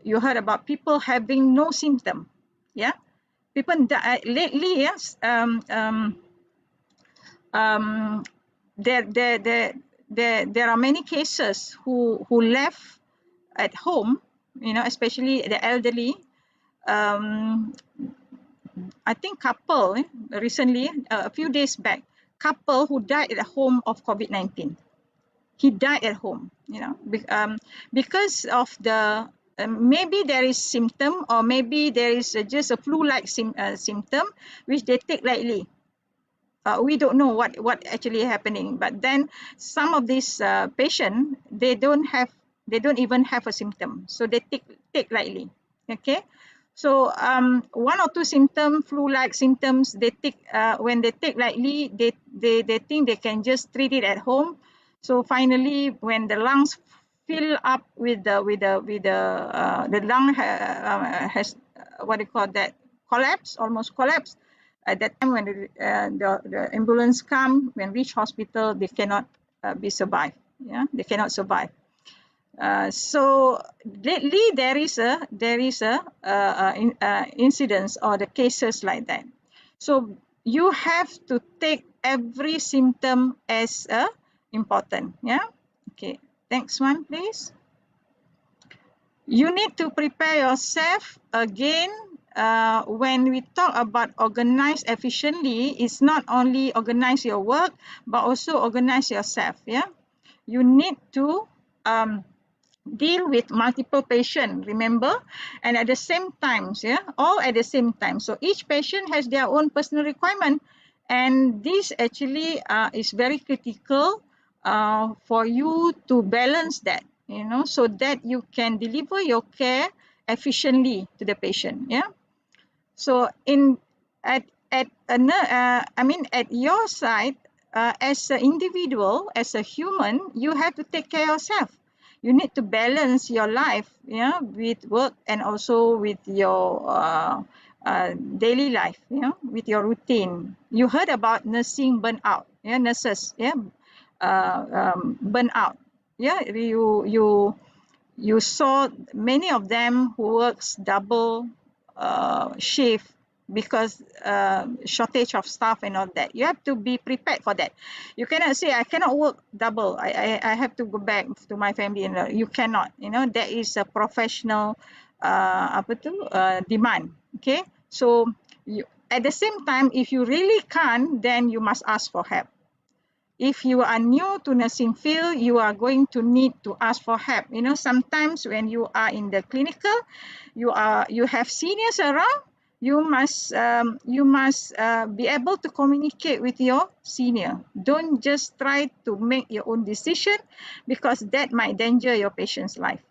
[SPEAKER 4] you heard about people having no symptom. Yeah, people lately. Yes. There are many cases who left at home, especially the elderly. I think couple recently, a few days back, couple who died at home of COVID-19. He died at home, because of the maybe there is symptom, or maybe there is just a flu-like symptom which they take lightly. We don't know what actually happening, but then some of these patient, they don't even have a symptom, so they take lightly. Okay. So one or two flu-like symptoms, they take when they take lightly, they think they can just treat it at home. So finally, when the lungs fill up with the lung has what do you call that, almost collapse. At that time, when the ambulance come, when reach hospital, they cannot be survived. Yeah, they cannot survive. So lately there is a incidents or the cases like that. So you have to take every symptom as important. Yeah. Okay. Next one, please. You need to prepare yourself again. When we talk about organize efficiently, it's not only organize your work, but also organize yourself. Yeah, you need to deal with multiple patients, remember, and at the same time, all at the same time. So each patient has their own personal requirement, and this actually is very critical for you to balance that, so that you can deliver your care efficiently to the patient. Yeah. So at your side, as an individual, as a human, you have to take care of yourself. You need to balance your life, with work and also with your daily life, with your routine. You heard about nursing burnout, nurses, burnout. Yeah, you saw many of them who works double shift because shortage of staff and all that. You have to be prepared for that. You cannot say, I cannot work double. I have to go back to my family. You cannot. That is a professional demand. Okay. So at the same time, if you really can't, then you must ask for help. If you are new to nursing field, you are going to need to ask for help. Sometimes when you are in the clinical, you have seniors around. You must be able to communicate with your senior. Don't just try to make your own decision, because that might endanger your patient's life.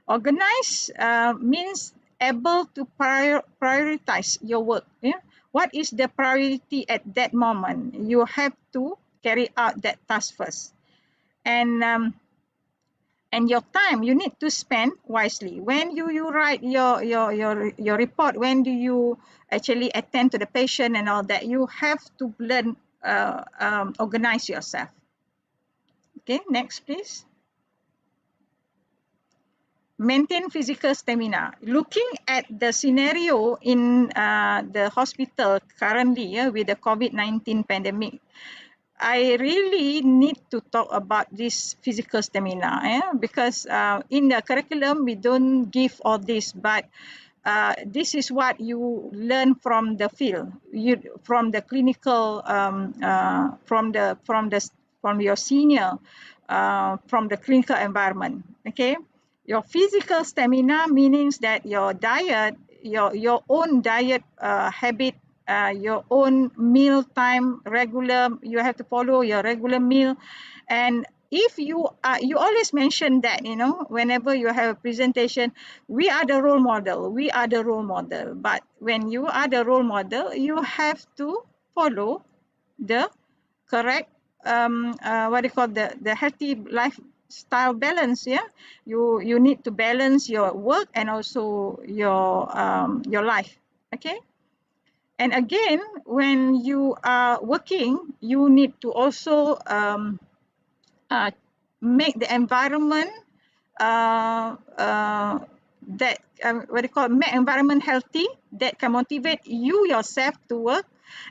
[SPEAKER 4] Organize means able to prioritize your work. Yeah? What is the priority at that moment? You have to carry out that task first. And your time, you need to spend wisely. When you write your report, when do you actually attend to the patient and all that, you have to learn, organize yourself. Okay, next please. Maintain physical stamina. Looking at the scenario in the hospital currently, with the COVID-19 pandemic, I really need to talk about this physical stamina, because in the curriculum we don't give all this, but this is what you learn from the field, from the clinical, from your senior, from the clinical environment. Okay, your physical stamina means that your diet, your own diet habit, your own meal time regular. You have to follow your regular meal, and if you always mention that, whenever you have a presentation, we are the role model, but when you are the role model, you have to follow the correct the healthy lifestyle balance. You need to balance your work and also your life. Okay. And again, when you are working, you need to also make the environment that make environment healthy, that can motivate you yourself to work,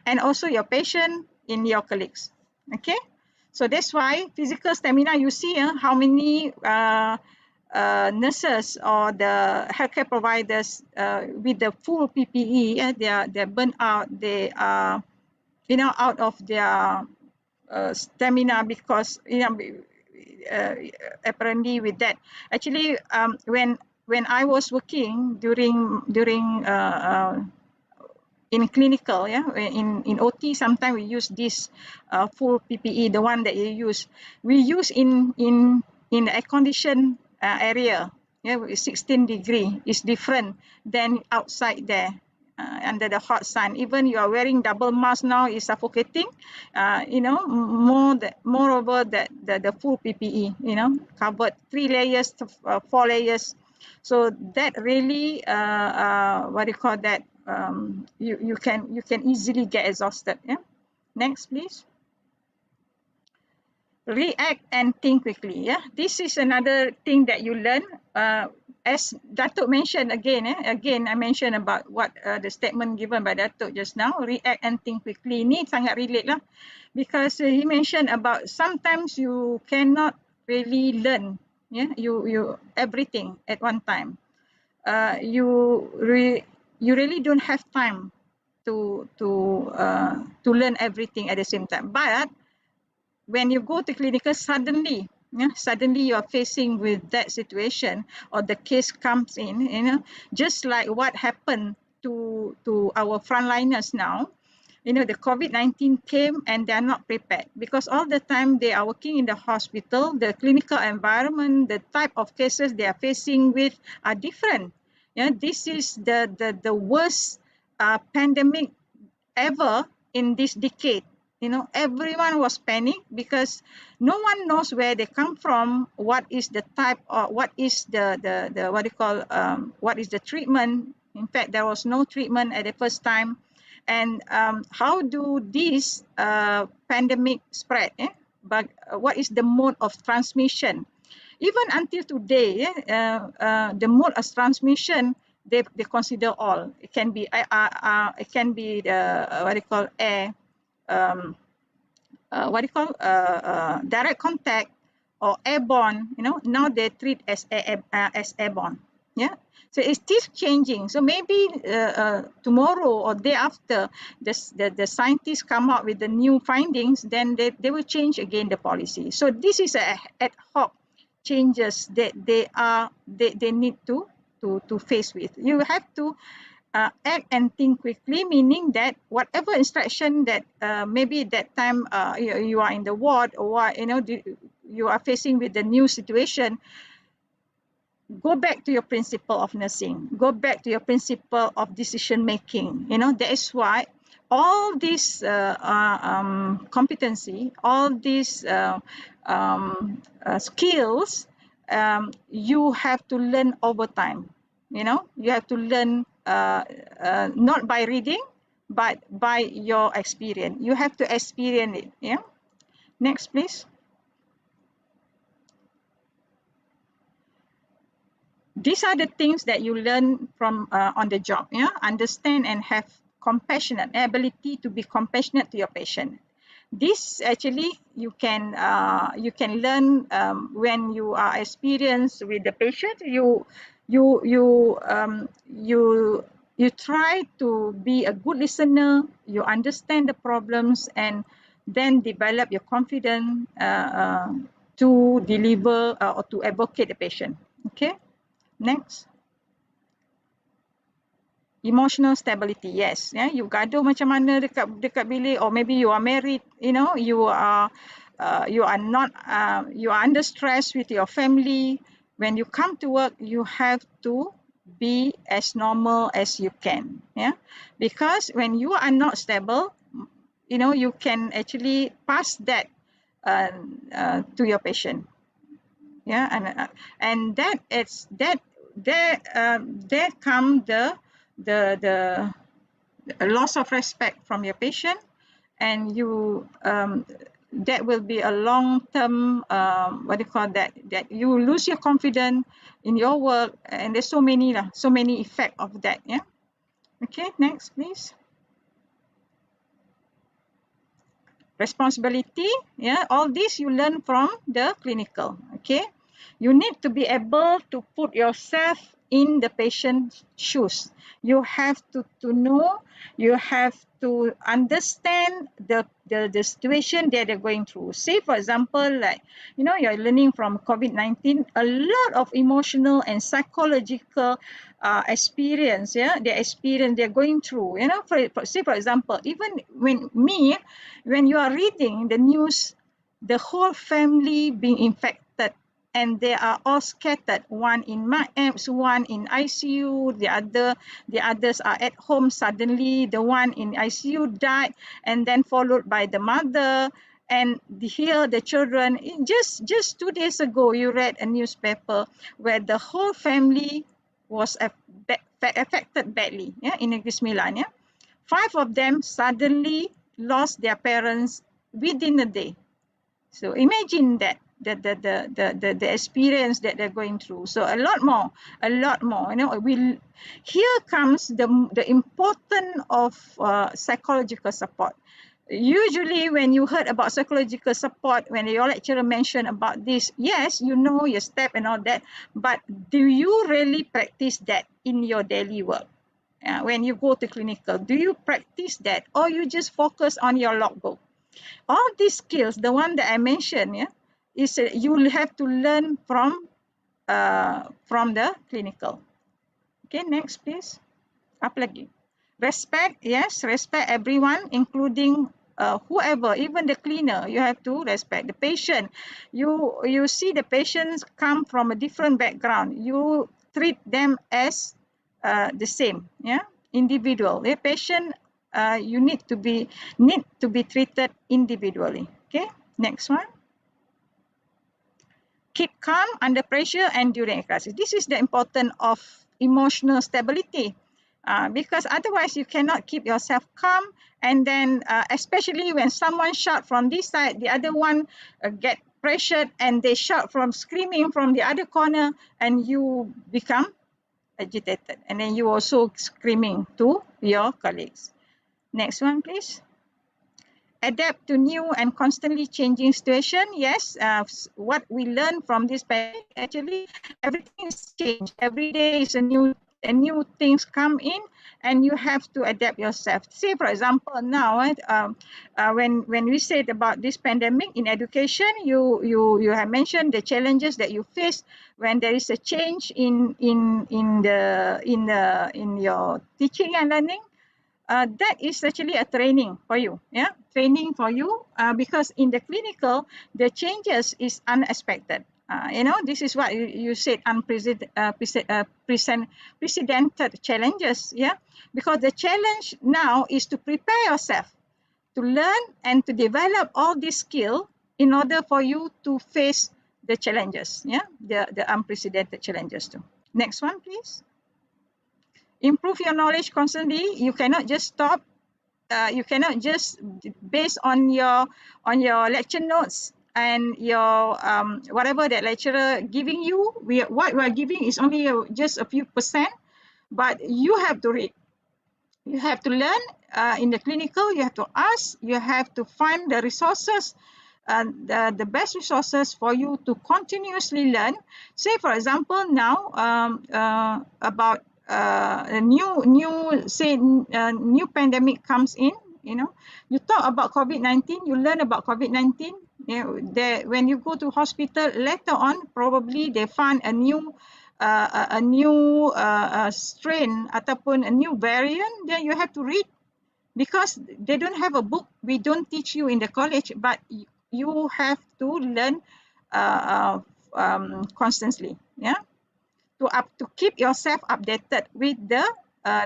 [SPEAKER 4] and also your patient in your colleagues. Okay, so that's why physical stamina, you see how many nurses or the healthcare providers with the full PPE, they're burnt out, they are out of their stamina, because apparently with that. Actually, when I was working during in clinical, in OT, sometimes we use this full PPE, the one that you use. We use in air conditioned area, 16 degree is different than outside there. Under the hot sun, even you are wearing double mask now, is suffocating. Moreover that the full PPE, covered 3 layers to 4 layers. So that really you can easily get exhausted. Next, please. React and think quickly. This is another thing that you learn. As Datuk mentioned again, I mentioned about what the statement given by Datuk just now. React and think quickly. Ni sangat relate lah, because he mentioned about sometimes you cannot really learn, you everything at one time. You really don't have time to learn everything at the same time. But when you go to clinical, suddenly you are facing with that situation, or the case comes in, just like what happened to our frontliners now. The COVID-19 came and they are not prepared, because all the time they are working in the hospital, the clinical environment, the type of cases they are facing with are different. This is the worst pandemic ever in this decade. Everyone was panicked, because no one knows where they come from, what is the type, or what is the what is the treatment. In fact, there was no treatment at the first time. And how do this pandemic spread? But what is the mode of transmission? Even until today, the mode of transmission, they consider all. It can be the air, direct contact, or airborne. Now they treat as airborne. So it's still changing. So maybe tomorrow or day after, the scientists come up with the new findings, then they will change again the policy. So this is a ad hoc changes that they need to face with. You have to act and think quickly, meaning that whatever instruction that maybe that time you are in the ward, or what, you are facing with the new situation, go back to your principle of nursing, go back to your principle of decision making. That is why all these competency, all these skills, you have to learn over time. You have to learn not by reading, but by your experience. You have to experience it. Next, please. These are the things that you learn from on the job. Understand and have compassionate ability to be compassionate to your patient. This actually you can learn when you are experienced with the patient. You try to be a good listener. You understand the problems, and then develop your confidence to deliver or to advocate the patient. Okay. Next. Emotional stability, yes. Yeah, you gaduh macam mana dekat bilik, or maybe you are married, you are not you are under stress with your family. When you come to work, you have to be as normal as you can. Yeah, because when you are not stable, you can actually pass that to your patient. Yeah, and there come the loss of respect from your patient, and you that will be a long term what do you call that you lose your confidence in your work, and there's so many effect of that. Yeah. Okay, next please. Responsibility, yeah, all this you learn from the clinical. Okay, you need to be able to put yourself in the patient's shoes. You have to know, you have to understand the situation that they're going through. Say for example, like you're learning from COVID-19, a lot of emotional and psychological experience, yeah, they're going through. Say for example, even when you are reading the news, the whole family being infected, and they are all scattered, one in MAEPS, one in ICU, the others are at home. Suddenly the one in ICU died, and then followed by the mother, and here the children. Just 2 days ago, you read a newspaper where the whole family was affected badly, yeah, in Negeri Sembilan. Yeah, 5 of them suddenly lost their parents within a day. So imagine that the experience that they're going through. So a lot more. Here comes the importance of psychological support. Usually when you heard about psychological support, when your lecturer mentioned about this, yes, you know your step and all that, but do you really practice that in your daily work? When you go to clinical, do you practice that, or you just focus on your logbook? All these skills, the one that I mentioned, yeah, is you will have to learn from the clinical. Okay, next please. Apa lagi? Respect, yes, respect everyone, including whoever, even the cleaner. You have to respect the patient. You see the patients come from a different background. You treat them as the same, yeah, individual. The patient, you need to be treated individually. Okay, next one. Keep calm under pressure and during a crisis. This is the importance of emotional stability, because otherwise you cannot keep yourself calm, and then especially when someone shout from this side, the other one get pressured, and they shout from screaming from the other corner, and you become agitated, and then you also screaming to your colleagues. Next one please. Adapt to new and constantly changing situation. Yes, what we learn from this pandemic, actually everything is changed. Every day is a new things come in, and you have to adapt yourself. Say for example now, when we said about this pandemic in education, you have mentioned the challenges that you face when there is a change in your teaching and learning. That is actually a training for you, yeah, training for you, because in the clinical, the changes is unexpected. This is what you said, unprecedented challenges, yeah, because the challenge now is to prepare yourself to learn and to develop all these skills in order for you to face the challenges, yeah, the unprecedented challenges too. Next one, please. Improve your knowledge constantly. You cannot just stop. You cannot just based on your lecture notes and your whatever that lecturer giving you. What we are giving is only just a few percent, but you have to read. You have to learn in the clinical. You have to ask. You have to find the resources, the best resources for you to continuously learn. Say for example now about a new pandemic comes in. You talk about COVID-19, you learn about COVID-19. When you go to hospital later on, probably they find a new a new strain ataupun a new variant, then you have to read, because they don't have a book. We don't teach you in the college, but you have to learn constantly, yeah, to keep yourself updated with the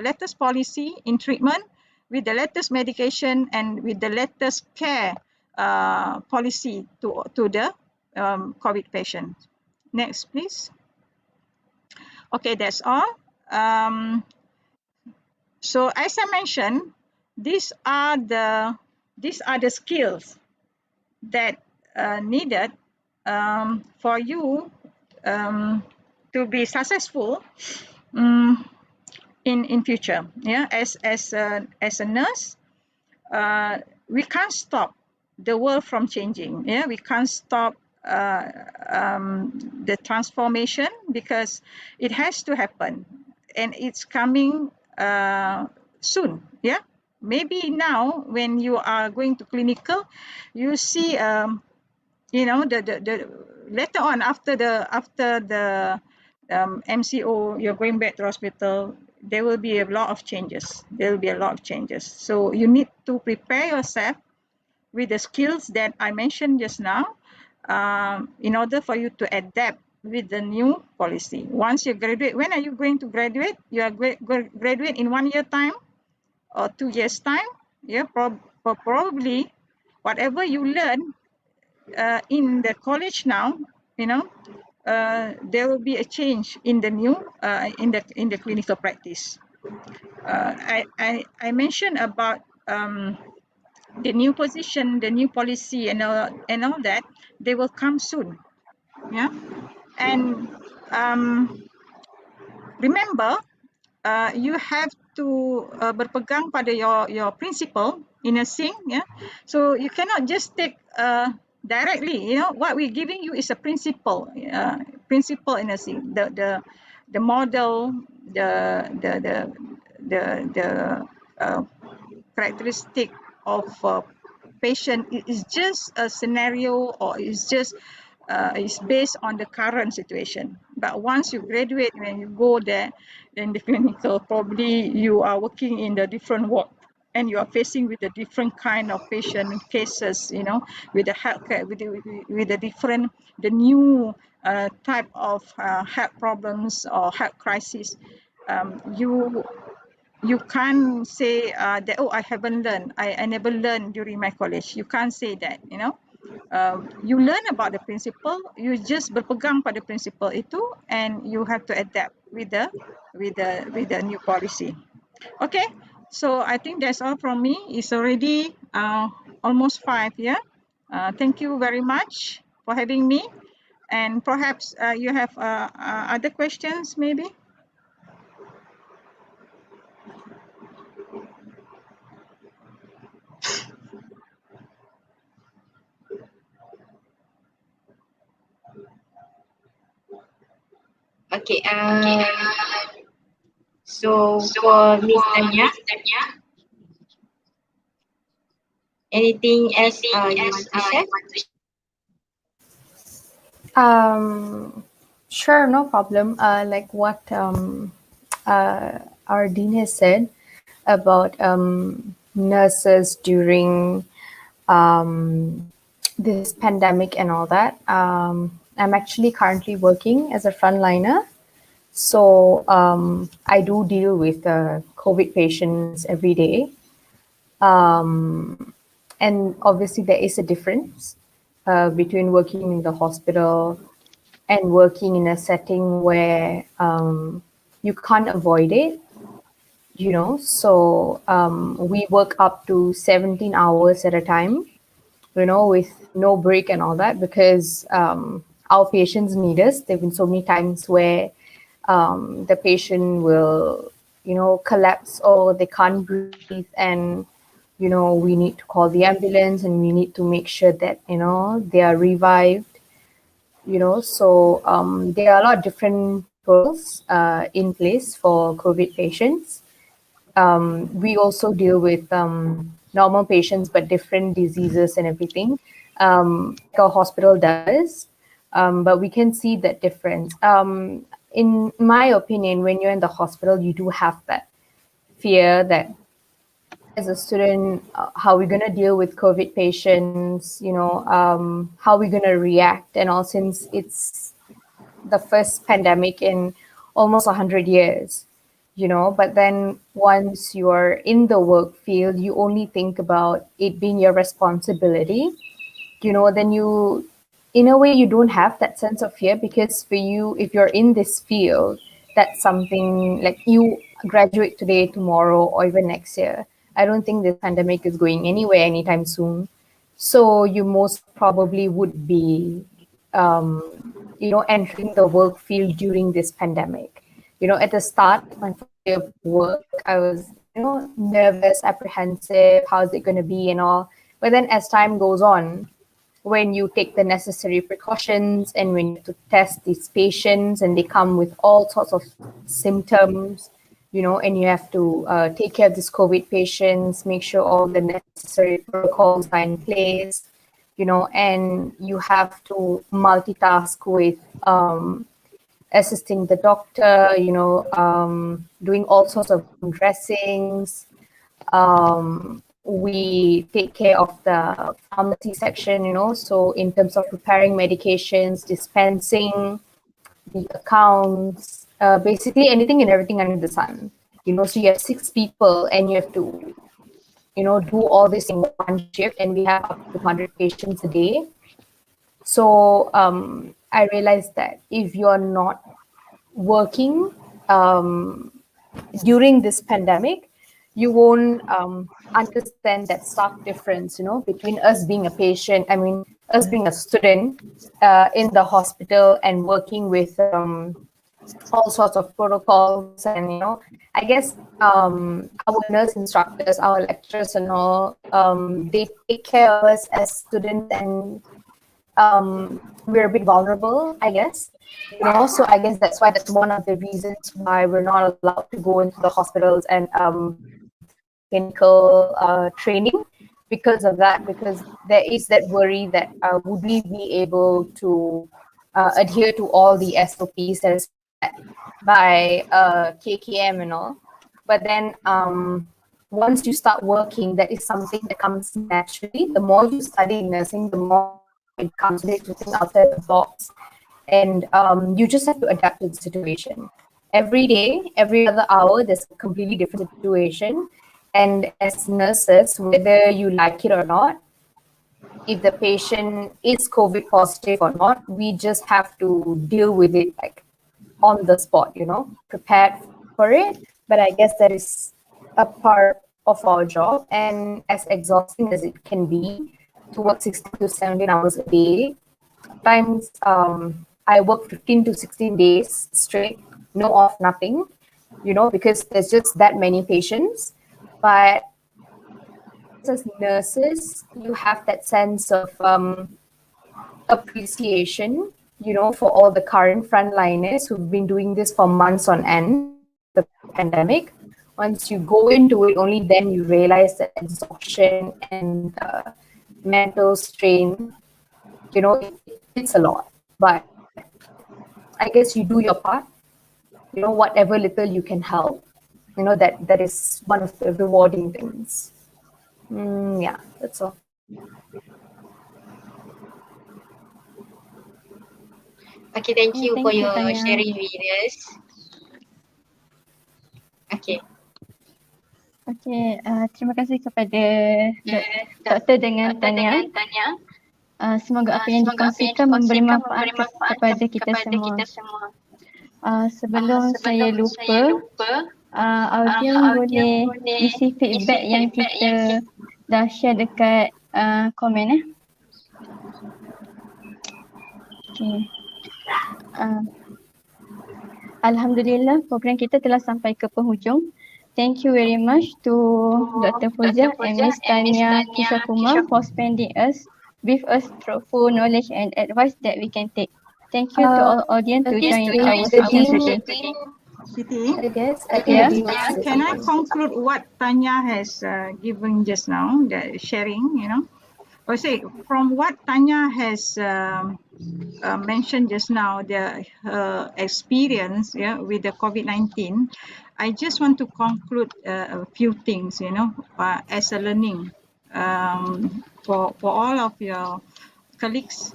[SPEAKER 4] latest policy in treatment, with the latest medication, and with the latest care policy to the COVID patient. Next, please. Okay, that's all. So as I mentioned, these are the skills that needed for you to be successful in future. Yeah, as a nurse, we can't stop the world from changing. Yeah, we can't stop the transformation, because it has to happen, and it's coming soon. Yeah, maybe now when you are going to clinical, you see the later on, after the MCO, you're going back to hospital, there will be a lot of changes. So you need to prepare yourself with the skills that I mentioned just now, in order for you to adapt with the new policy. Once you graduate, when are you going to graduate? You are graduate in 1 year time or 2 years time. Yeah, probably whatever you learn in the college now, there will be a change in the new in the clinical practice. I mentioned about the new position, the new policy, and all that. They will come soon. Yeah, and remember, you have to berpegang pada your principle in nursing. Yeah, so you cannot just take directly. What we're giving you is a principle in nursing. The model, the characteristic of patient is just a scenario, or is just is based on the current situation. But once you graduate, when you go there in the clinical, probably you are working in the different ward, and you are facing with a different kind of patient cases, with the healthcare, with the new type of health problems or health crisis. You can't say that, oh, I haven't learned, I never learned during my college. You can't say that. You learn about the principle, you just berpegang pada principle itu, and you have to adapt with the new policy. Okay, so I think that's all from me. It's already almost 5. Yeah, thank you very much for having me, and perhaps you have other questions maybe.
[SPEAKER 1] Okay. So for Miss Tanya, anything else you want to share?
[SPEAKER 5] Sure, no problem. Like what our dean has said about nurses during this pandemic and all that. I'm actually currently working as a frontliner. So I do deal with COVID patients every day. And obviously there is a difference between working in the hospital and working in a setting where you can't avoid it, So we work up to 17 hours at a time, with no break and all that, because our patients need us. There have been so many times where the patient will, collapse, or they can't breathe, and we need to call the ambulance, and we need to make sure that they are revived. So there are a lot of different protocols in place for COVID patients. We also deal with normal patients, but different diseases and everything, like our hospital does. But we can see that difference. in my opinion, when you're in the hospital, you do have that fear that as a student, how we're going to deal with COVID patients, how we're going to react. And all, since it's the first pandemic in almost 100 years, but then once you're in the work field, you only think about it being your responsibility, then you, in a way, you don't have that sense of fear, because for you, if you're in this field, that's something like you graduate today, tomorrow, or even next year. I don't think this pandemic is going anywhere anytime soon. So you most probably would be, entering the work field during this pandemic. At the start, my first day of work, I was, nervous, apprehensive, how's it going to be and all. But then as time goes on, when you take the necessary precautions and when you have to test these patients and they come with all sorts of symptoms, and you have to take care of these COVID patients, make sure all the necessary protocols are in place, and you have to multitask with assisting the doctor, doing all sorts of dressings. We take care of the pharmacy section, so in terms of preparing medications, dispensing, the accounts, basically anything and everything under the sun. So you have 6 people and you have to, do all this in one shift, and we have up to 100 patients a day. So I realized that if you're not working during this pandemic, you won't understand that stark difference, between us being a patient, us being a student in the hospital and working with all sorts of protocols. And, I guess our nurse instructors, our lecturers and all, they take care of us as students, and we're a bit vulnerable, I guess. So I guess that's one of the reasons why we're not allowed to go into the hospitals and clinical training, because of that, because there is that worry that would we be able to adhere to all the SOPs that is set by KKM and all. But then once you start working, that is something that comes naturally. The more you study nursing, the more it comes to think outside the box. And you just have to adapt to the situation. Every day, every other hour, there's a completely different situation. And as nurses, whether you like it or not, if the patient is COVID positive or not, we just have to deal with it like on the spot, prepared for it. But I guess that is a part of our job. And as exhausting as it can be to work 16 to 17 hours a day, sometimes I work 15 to 16 days straight, no off, nothing, because there's just that many patients. But as nurses, you have that sense of appreciation, for all the current frontliners who've been doing this for months on end, the pandemic. Once you go into it, only then you realize that exhaustion and mental strain, it's a lot. But I guess you do your part, whatever little you can help. That is one of the rewarding things. Yeah, that's all.
[SPEAKER 1] Okay, thank you
[SPEAKER 2] Thank
[SPEAKER 1] for
[SPEAKER 2] you,
[SPEAKER 1] your
[SPEAKER 2] Tanya.
[SPEAKER 1] sharing with us. Okay.
[SPEAKER 2] Okey, terima kasih kepada Doktor dengan Tanya. Semoga apa yang dikongsikan memberi manfaat kepada kita semua. Sebelum saya lupa, audien boleh isi feedback yang kita dah share dekat komen. Okay. Alhamdulillah, program kita telah sampai ke penghujung. Thank you very much to Dr. Fuzia and Miss Tanya Kishakumar for spending with us truthful knowledge and advice that we can take. Thank you to all audience to join our session today.
[SPEAKER 4] Siti,
[SPEAKER 5] I guess
[SPEAKER 4] can I conclude what Tanya has given just now, the sharing, I say from what Tanya has mentioned just now, her experience, with the COVID-19, I just want to conclude a few things, as a learning for all of your colleagues,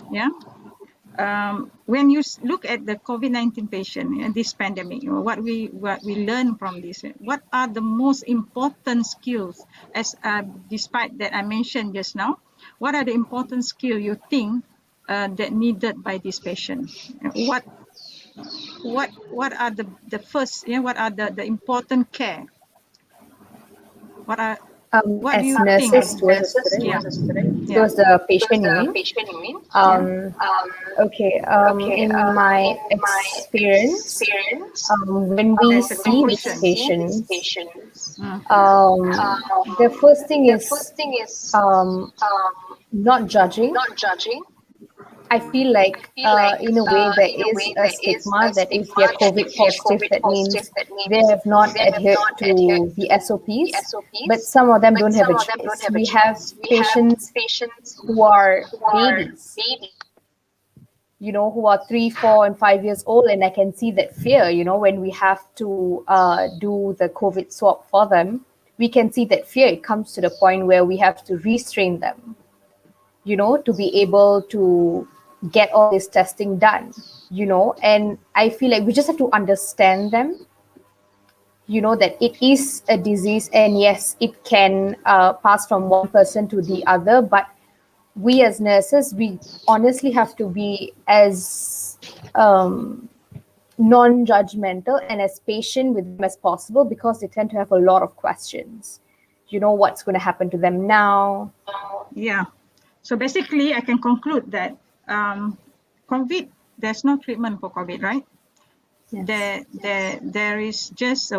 [SPEAKER 4] when you look at the COVID-19 patient and this pandemic, what we learn from this, what are the most important skills, as despite that I mentioned just now, what are the important skills you think that needed by this patient? What are the first, what are the important care? What do
[SPEAKER 5] As
[SPEAKER 4] you think?
[SPEAKER 5] nurses towards the
[SPEAKER 4] Yeah,
[SPEAKER 5] student,
[SPEAKER 4] yeah.
[SPEAKER 5] towards the patient, you mean? Um, okay. In my experience, when we
[SPEAKER 4] There's a
[SPEAKER 5] see these
[SPEAKER 4] conclusion.
[SPEAKER 5] patients,
[SPEAKER 4] Mm.
[SPEAKER 5] the first thing is not judging. I feel like, in a way, there is a stigma that if they're COVID positive, that means they have not adhered to the SOPs. But some of them don't have a choice. We have patients who are babies, who are 3, 4, and 5 years old, and I can see that fear. When we have to do the COVID swab for them, we can see that fear. It comes to the point where we have to restrain them, to be able to get all this testing done, and I feel like we just have to understand them, that it is a disease, and yes, it can pass from one person to the other, but we as nurses, we honestly have to be as non-judgmental and as patient with them as possible, because they tend to have a lot of questions. What's going to happen to them now?
[SPEAKER 4] Yeah. So basically, I can conclude that COVID, there's no treatment for COVID, right?
[SPEAKER 5] Yes.
[SPEAKER 4] There is just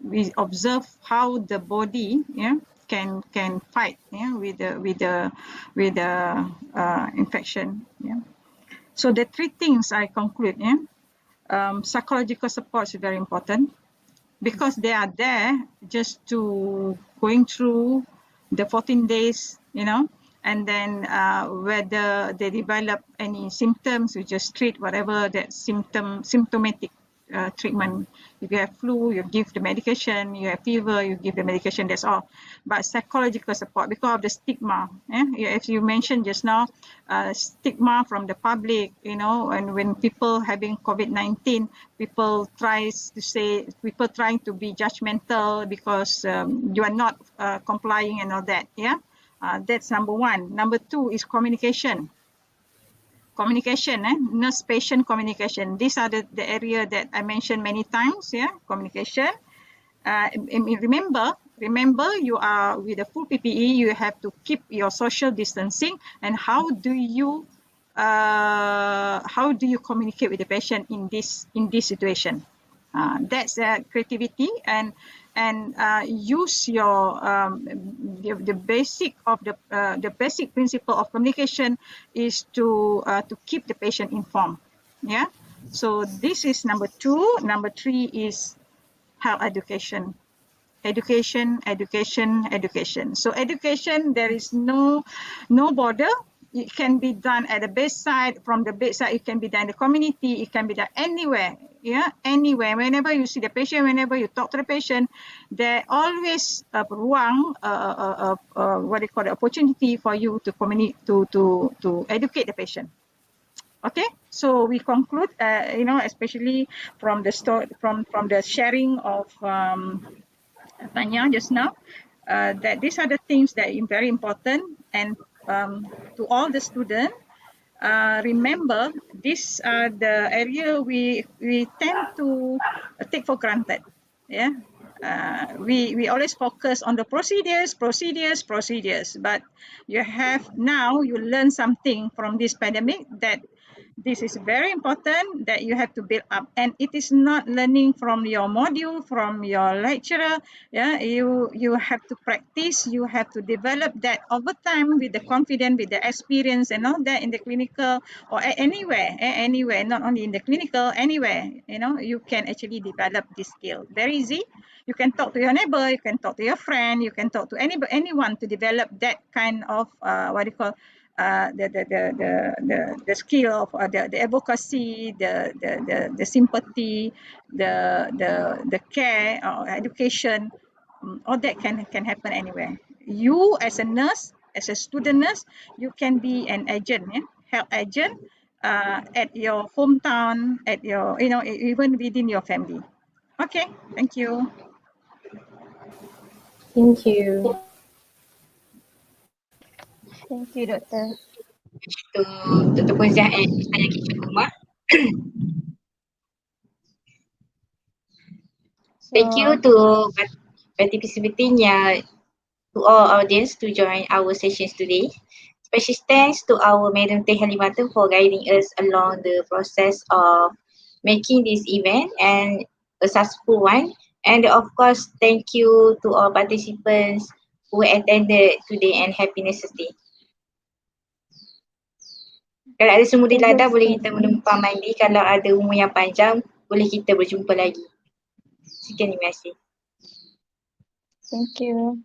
[SPEAKER 4] we observe how the body can fight with the infection. So the three things I conclude. Psychological support is very important, because they are there just to going through the 14 days, and then whether they develop any symptoms, we just treat whatever that symptomatic treatment. If you have flu, you give the medication. You have fever, you give the medication. That's all. But psychological support, because of the stigma, as you mentioned just now, stigma from the public, and when people having COVID-19, people trying to be judgmental because you are not complying and all that. That's number one. Number two is communication. Nurse-patient communication. These are the area that I mentioned many times. Communication. Remember, you are with a full PPE. You have to keep your social distancing. And how do you communicate with the patient in this situation? That's creativity, and use your the basic of the basic principle of communication is to keep the patient informed. So this is number two. Number three is health education. Education. So education, there is no border. It can be done at the bedside. From the bedside, it can be done in the community. It can be done anywhere. Anywhere. Whenever you see the patient, whenever you talk to the patient, there always a ruang, what they call the opportunity for you to communicate, to educate the patient. Okay, so we conclude, especially from the from the sharing of Tanya just now, that these are the things that are very important, and to all the students, remember, these are the area we tend to take for granted. We always focus on the procedures, but you learn something from this pandemic, that This is very important that you have to build up, and it is not learning from your module, from your lecturer. Yeah, you have to practice, you have to develop that over time with the confidence, with the experience and all that in the clinical or anywhere, not only in the clinical, anywhere, you can actually develop this skill very easy. You can talk to your neighbor, you can talk to your friend, you can talk to anyone to develop that kind of what do you call the skill of the advocacy, the sympathy, the care or education. All that can happen anywhere. You as a nurse, as a student nurse, you can be an agent, health agent at your hometown, at your even within your family. Okay, thank you.
[SPEAKER 5] Thank you.
[SPEAKER 2] Thank you, Doktor.
[SPEAKER 1] To Dr. Ponziah and Ustazah Kisha Kumar. Thank you
[SPEAKER 2] So,
[SPEAKER 1] to participating to all audience to join our sessions today. Special thanks to our Madam Teh Halimatan for guiding us along the process of making this event and a successful one. And of course, thank you to all participants who attended today and happiness day. Kalau ada semua di
[SPEAKER 2] thank you.
[SPEAKER 1] ladang, boleh kita menumpang mandi. Kalau ada umur yang panjang, boleh kita berjumpa lagi. Sekian, terima kasih.
[SPEAKER 2] Thank you.